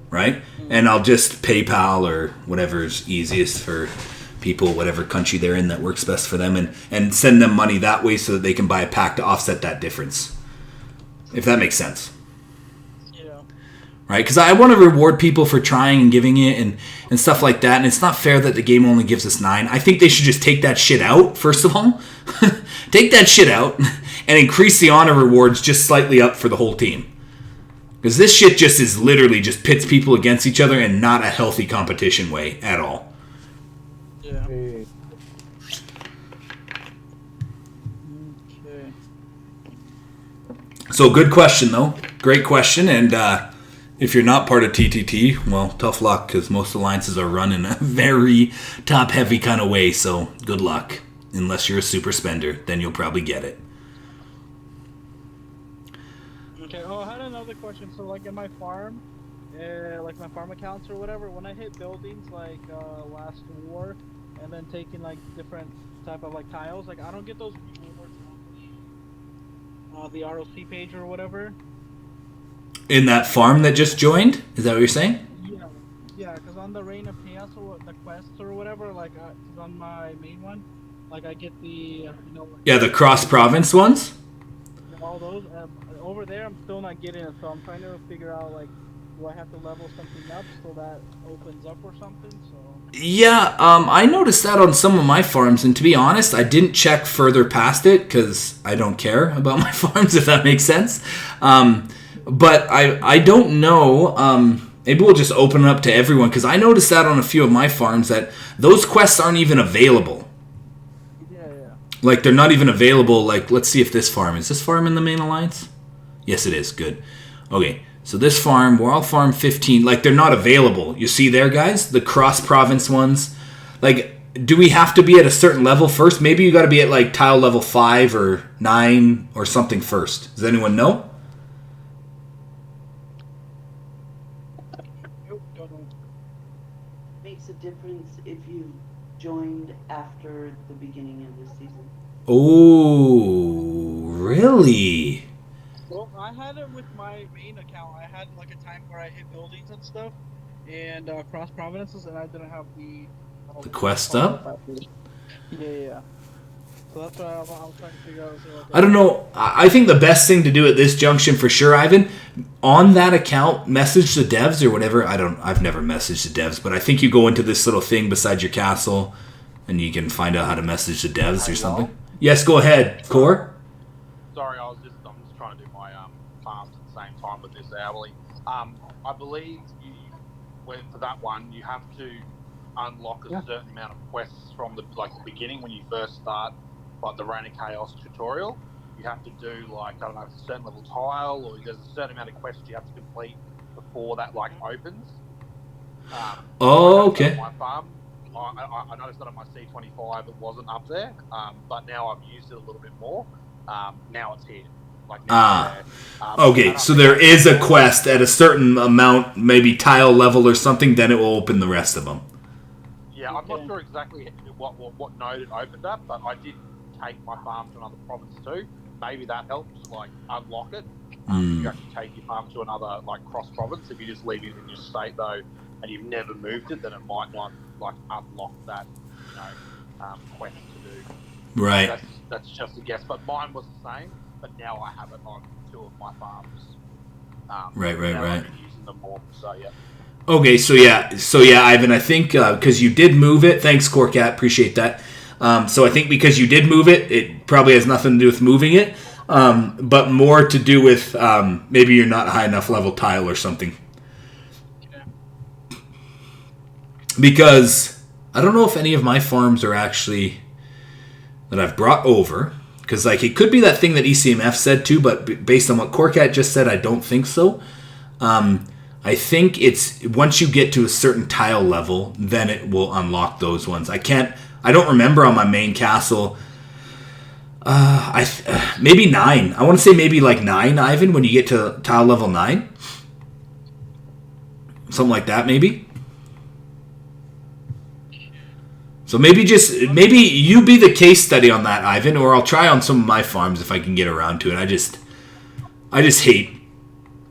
right? And I'll just PayPal or whatever's easiest for people, whatever country they're in that works best for them, and send them money that way so that they can buy a pack to offset that difference. If that makes sense. Yeah. Right? Because I want to reward people for trying and giving it and stuff like that. And it's not fair that the game only gives us 9. I think they should just take that shit out, first of all. Take that shit out and increase the honor rewards just slightly up for the whole team. Because this shit just is literally just pits people against each other and not a healthy competition way at all. Yeah. Okay. Okay. So good question, though. Great question. And if you're not part of TTT, well, tough luck, because most alliances are run in a very top-heavy kind of way. So good luck. Unless you're a super spender, then you'll probably get it. Okay. Oh, I had another question. So, like in my farm, like my farm accounts or whatever, when I hit buildings like last war, and then taking like different type of like tiles, like I don't get those rewards on the ROC page or whatever. In that farm that just joined? Is that what you're saying? Yeah. Yeah, because on the Reign of Chaos or the quests or whatever, like on my main one, like I get the Yeah, the cross-province ones? all those. Over there, I'm still not getting it, so I'm trying to figure out, like, do I have to level something up so that opens up or something? So. Yeah, I noticed that on some of my farms, and to be honest, I didn't check further past it because I don't care about my farms, if that makes sense. But I don't know. Maybe we'll just open it up to everyone, because I noticed that on a few of my farms that those quests aren't even available. Yeah. Like, they're not even available. Like, let's see if this farm... Is this farm in the main alliance? Yes, it is. Good. Okay, so this farm, we're all farm 15. Like, they're not available. You see there, guys? The cross-province ones. Like, do we have to be at a certain level first? Maybe you got to be at, like, tile level 5 or 9 or something first. Does anyone know? Makes a difference if you joined after the beginning of the season. Oh, really? Well, I had it with my main account. I had, like, a time where I hit buildings and stuff, and cross provinces, and I didn't have the quest up? Yeah. So that's why I was trying to figure out. I don't know. I think the best thing to do at this junction for sure, Ivan, on that account, message the devs or whatever. I've never messaged the devs, but I think you go into this little thing beside your castle, and you can find out how to message the devs or something. Yes, go ahead, Core. Sorry, I'm just trying to do my farms at the same time with this hourly. I believe for that one you have to unlock a certain amount of quests from the beginning when you first start, like the Reign of Chaos tutorial. You have to do a certain level tile, or there's a certain amount of quests you have to complete before that opens. Okay. My farm, I noticed that on my C25 it wasn't up there, but now I've used it a little bit more. Now it's here. Okay, so there is a quest at a certain amount, maybe tile level or something, then it will open the rest of them. Yeah, I'm not sure exactly what node it opened up, but I did take my farm to another province too. Maybe that helps, unlock it. You actually take your farm to another, cross province. If you just leave it in your state though, and you've never moved it, then it might not, unlock that, quest to do. Right. That's just a guess, but mine was the same. But now I have it on 2 of my farms. Right. I'm using them more, so yeah. Okay, so yeah, Ivan, I think because you did move it, thanks, Corcat, appreciate that. So I think because you did move it, it probably has nothing to do with moving it, but more to do with maybe you're not high enough level tile or something. Because I don't know if any of my farms are actually that I've brought over. Because it could be that thing that ECMF said too, but based on what Corcat just said, I don't think so. I think it's once you get to a certain tile level, then it will unlock those ones. I don't remember on my main castle. Maybe 9. I want to say maybe 9, Ivan, when you get to tile level 9. Something like that, maybe. So maybe you be the case study on that, Ivan, or I'll try on some of my farms if I can get around to it. I just hate.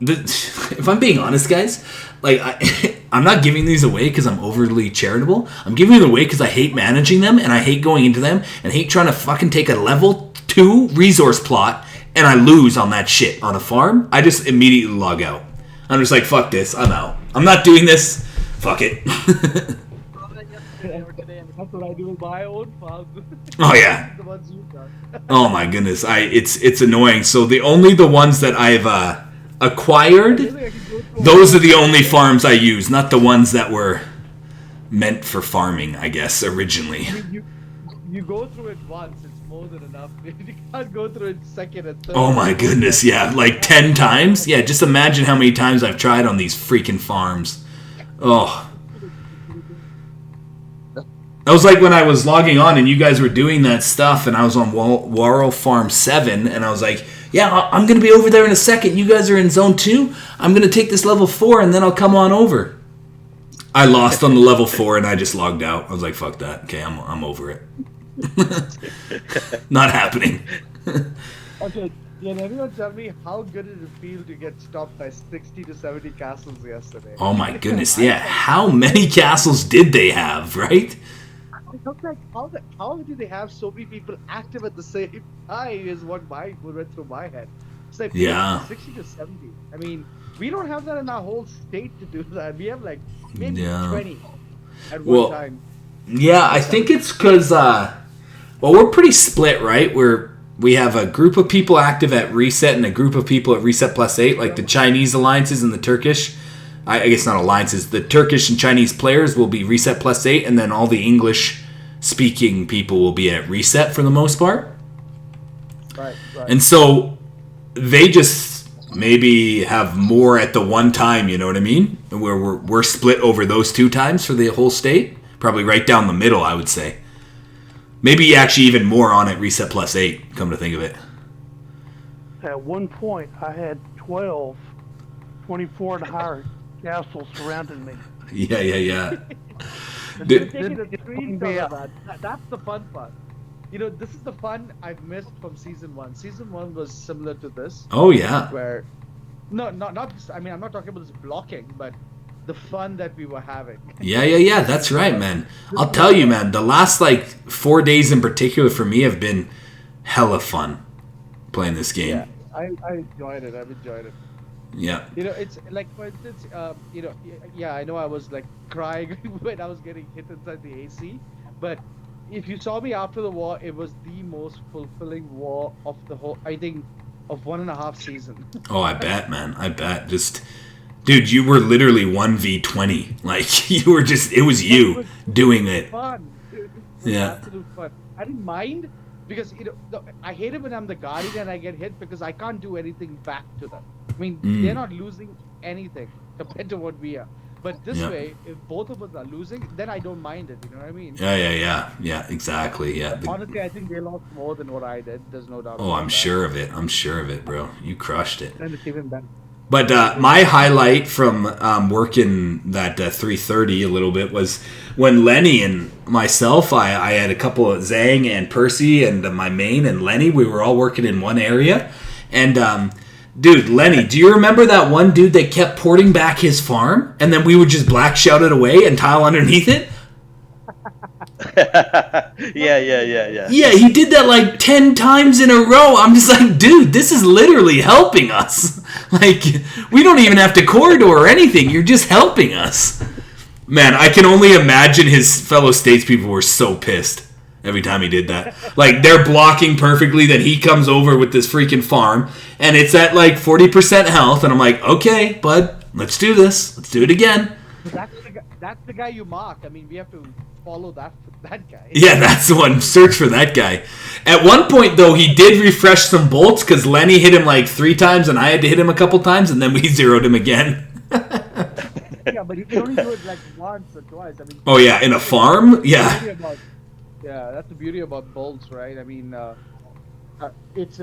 If I'm being honest, guys, I'm not giving these away because I'm overly charitable. I'm giving them away because I hate managing them and I hate going into them and hate trying to fucking take a level 2 resource plot and I lose on that shit on a farm. I just immediately log out. I'm just like, fuck this. I'm out. I'm not doing this. Fuck it. That's what I do with my own farms. Oh yeah. The ones you've done. Oh my goodness. It's annoying. So the ones that I've acquired, those are the only farms I use, not the ones that were meant for farming, I guess, originally. You go through it once, it's more than enough. You can't go through it second and third. Oh my goodness, yeah. 10 times? Yeah, just imagine how many times I've tried on these freaking farms. Oh. That was like when I was logging on and you guys were doing that stuff and I was on Warrell Farm 7 and I was like, yeah, I'm going to be over there in a second. You guys are in Zone 2. I'm going to take this level 4 and then I'll come on over. I lost on the level 4 and I just logged out. I was like, fuck that. Okay, I'm over it. Not happening. Okay, can everyone tell me how good did it feel to get stopped by 60 to 70 castles yesterday? Oh my goodness, yeah. How many castles did they have, right? I was like, how do they have so many people active at the same time is what went through my head. It's like, yeah. 60 to 70. I mean, we don't have that in our whole state to do that. We have maybe 20 at one time. Yeah, I think it's because, we're pretty split, right? We have a group of people active at Reset and a group of people at Reset +8, like the Chinese alliances and the Turkish. I guess not alliances. The Turkish and Chinese players will be Reset +8, and then all the English-speaking people will be at Reset for the most part. Right. And so they just maybe have more at the one time, you know what I mean? Where we're split over those 2 times for the whole state. Probably right down the middle, I would say. Maybe actually even more on at Reset +8, come to think of it. At one point, I had 24 and higher castles surrounding me. Yeah. Taking a screenshot of that. That's the fun part. This is the fun I've missed from Season 1. Season 1 was similar to this. Oh, yeah. Where, I'm not talking about this blocking, but the fun that we were having. Yeah, that's right, man. I'll tell you, man, the last 4 days in particular for me have been hella fun playing this game. Yeah, I enjoyed it. I've enjoyed it. Yeah. It's like, for instance, I know I was crying when I was getting hit inside the AC, but if you saw me after the war, it was the most fulfilling war of the whole, I think, of 1.5 season. Oh, I bet, man. I bet. Just, dude, you were literally 1v20. Like, you were just, it was you doing it. Fun. It was Yeah. absolute fun. I didn't mind because I hate it when I'm the guardian and I get hit because I can't do anything back to them. I mean, they're not losing anything compared to what we are. But this way, if both of us are losing, then I don't mind it. You know what I mean? Yeah, exactly. Yeah. Honestly, I think they lost more than what I did. There's no doubt. Oh, I'm sure of it. I'm sure of it, bro. You crushed it. And it's even better. But my highlight from working that 330 a little bit was when Lenny and myself, I had a couple of Zhang and Percy and my main and Lenny, we were all working in one area. And, dude, Lenny, do you remember that one dude that kept porting back his farm? And then we would just black shout it away and tile underneath it? Yeah. Yeah, he did that like 10 times in a row. I'm just like, dude, this is literally helping us. Like, we don't even have to corridor or anything. You're just helping us. Man, I can only imagine his fellow statespeople were so pissed every time he did that. Like, they're blocking perfectly, then he comes over with this freaking farm, and it's at like 40% health, and I'm like, okay, bud, let's do this. Let's do it again. That's the guy you mark. I mean, we have to follow that guy. Yeah, that's the one. Search for that guy. At one point, though, he did refresh some bolts because Lenny hit him like 3 times and I had to hit him a couple times, and then we zeroed him again. Yeah, but you can only do it like once or twice. I mean. Oh yeah, in a farm? Yeah. Yeah, that's the beauty about bolts, right? I mean, it's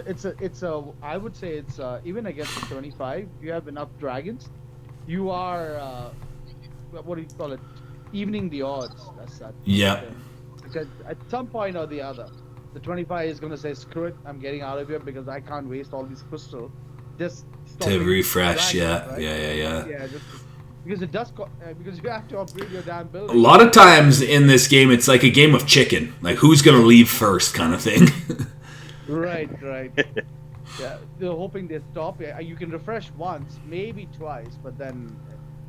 a I would say it's even against the 25, you have enough dragons, you are what do you call it? Evening the odds. That's that. Yeah. Because at some point or the other, the 25 is going to say, "Screw it, I'm getting out of here because I can't waste all these crystals." Just to refresh, dragons, right? Yeah. Yeah, just because it does. Because you have to upgrade your damn building. A lot of times in this game, it's like a game of chicken. Like, who's going to leave first kind of thing. Right. Yeah, they're hoping they stop. Yeah, you can refresh once, maybe twice, but then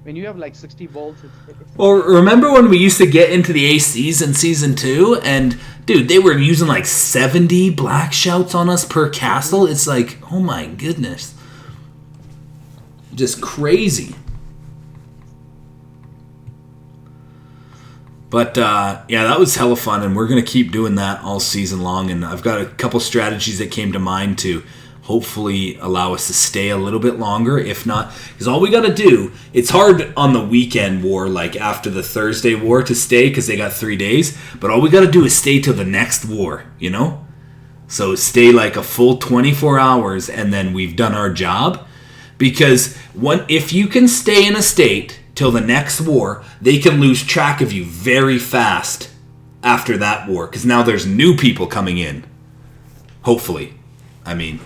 when you have like 60 volts, it's Well, remember when we used to get into the ACs in Season 2? And, dude, they were using like 70 black shouts on us per castle? It's like, oh my goodness. Just crazy. But, yeah, that was hella fun, and we're going to keep doing that all season long. And I've got a couple strategies that came to mind to hopefully allow us to stay a little bit longer. If not, because all we got to do, it's hard on the weekend war, like after the Thursday war, to stay because they got 3 days. But all we got to do is stay till the next war, you know? So stay like a full 24 hours, and then we've done our job. Because if you can stay in a state till the next war, they can lose track of you very fast after that war. Because now there's new people coming in. Hopefully. I mean,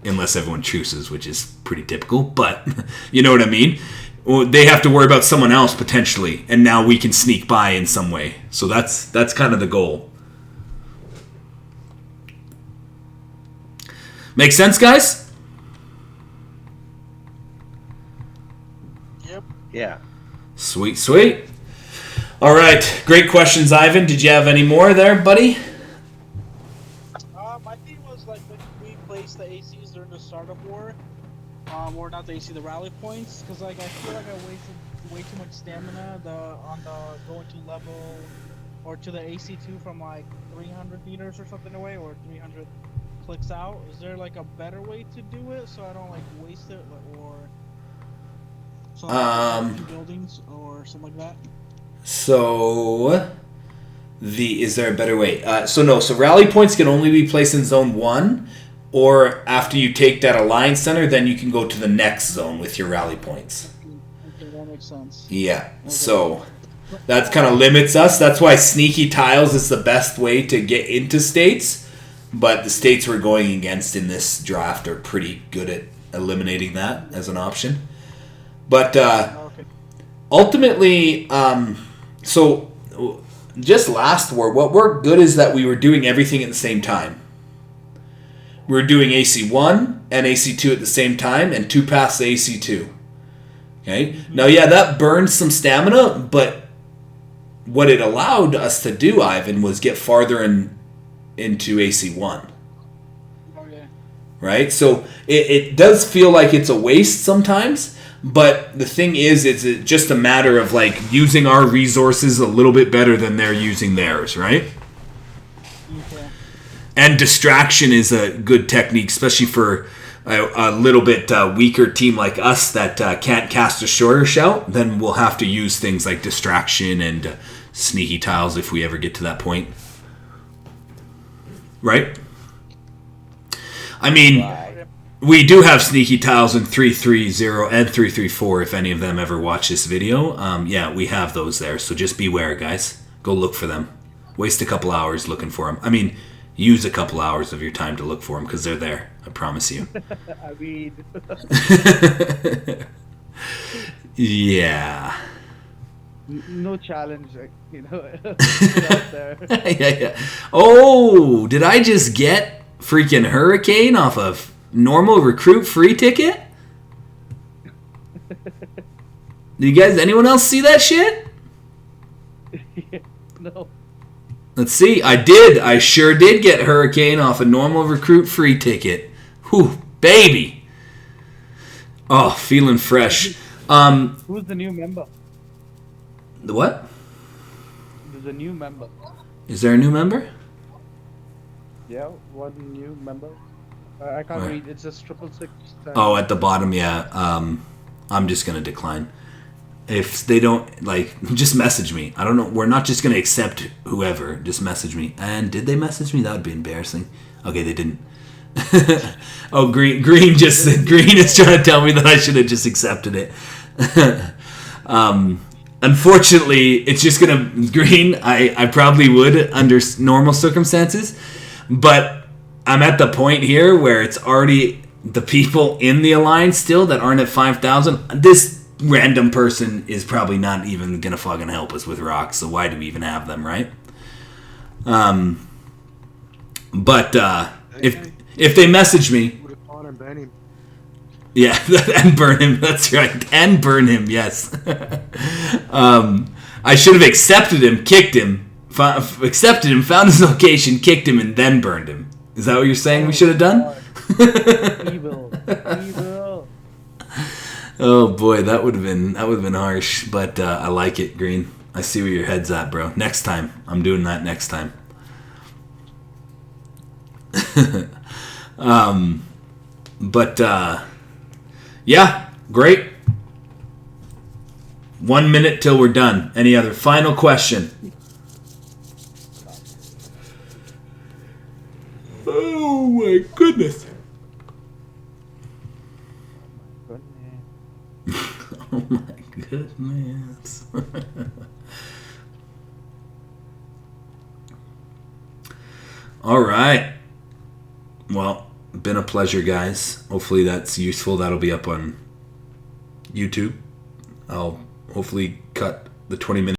unless everyone chooses, which is pretty typical. But, you know what I mean? They have to worry about someone else potentially. And now we can sneak by in some way. So that's kind of the goal. Make sense, guys? Yep. Yeah. Sweet. All right. Great questions, Ivan. Did you have any more there, buddy? My thing was like when we placed the ACs during the start of war, or not the AC, the rally points, because like I feel like I wasted way too much stamina on the going to level or to the AC2 from like 300 meters or something away, or 300 clicks out. Is there like a better way to do it so I don't like waste it, or so buildings or something like that? So is there a better way? So rally points can only be placed in zone 1, or after you take that alliance center, then you can go to the next zone with your rally points. Okay, that makes sense. Yeah. Okay. So that kind of limits us. That's why sneaky tiles is the best way to get into states. But the states we're going against in this draft are pretty good at eliminating that as an option. But ultimately, so just last war, what worked good is that we were doing everything at the same time. We were doing AC1 and AC2 at the same time, and 2 paths to AC2. Okay? Now, yeah, that burned some stamina, but what it allowed us to do, Ivan, was get farther into AC1. Okay. Right? So it does feel like it's a waste sometimes, but the thing is, it's just a matter of like using our resources a little bit better than they're using theirs, right? Okay. And distraction is a good technique, especially for a little bit weaker team like us that can't cast a shorter shout. Then we'll have to use things like distraction and sneaky tiles if we ever get to that point. Right? I mean, we do have sneaky tiles in 330 and 334 if any of them ever watch this video. Yeah, we have those there, so just beware, guys. Go look for them. Waste a couple hours looking for them. I mean, use a couple hours of your time to look for them because they're there. I promise you. I mean, yeah. no challenge, out there. Yeah. Oh, did I just get freaking Hurricane off of normal recruit free ticket? Do you guys, anyone else see that shit? No. Let's see. I sure did get Hurricane off a normal recruit free ticket. Whew, baby. Oh, feeling fresh. Who's the new member? The what? There's a new member. Is there a new member? Yeah, one new member. I can't Where? read. It's just 666. Oh, at the bottom, yeah. I'm just gonna decline. If they don't just message me. I don't know. We're not just gonna accept whoever. Just message me. And did they message me? That would be embarrassing. Okay, they didn't. Oh, Green is trying to tell me that I should have just accepted it. Unfortunately, it's just gonna Green. I probably would under normal circumstances, but I'm at the point here where it's already the people in the alliance still that aren't at 5,000. This random person is probably not even gonna fucking help us with ROC, so why do we even have them, right? But if they message me, And burn him. yeah, and burn him. That's right, and burn him. Yes. I should have accepted him, kicked him, accepted him, found his location, kicked him, and then burned him. Is that what you're saying we should have done? Evil. Oh boy, that would have been harsh, but I like it, Green. I see where your head's at, bro. Next time, I'm doing that next time. But yeah, great. 1 minute till we're done. Any other final question? Oh my goodness. Oh my goodness. All right. Well, been a pleasure, guys. Hopefully that's useful. That'll be up on YouTube. I'll hopefully cut the 20 minutes.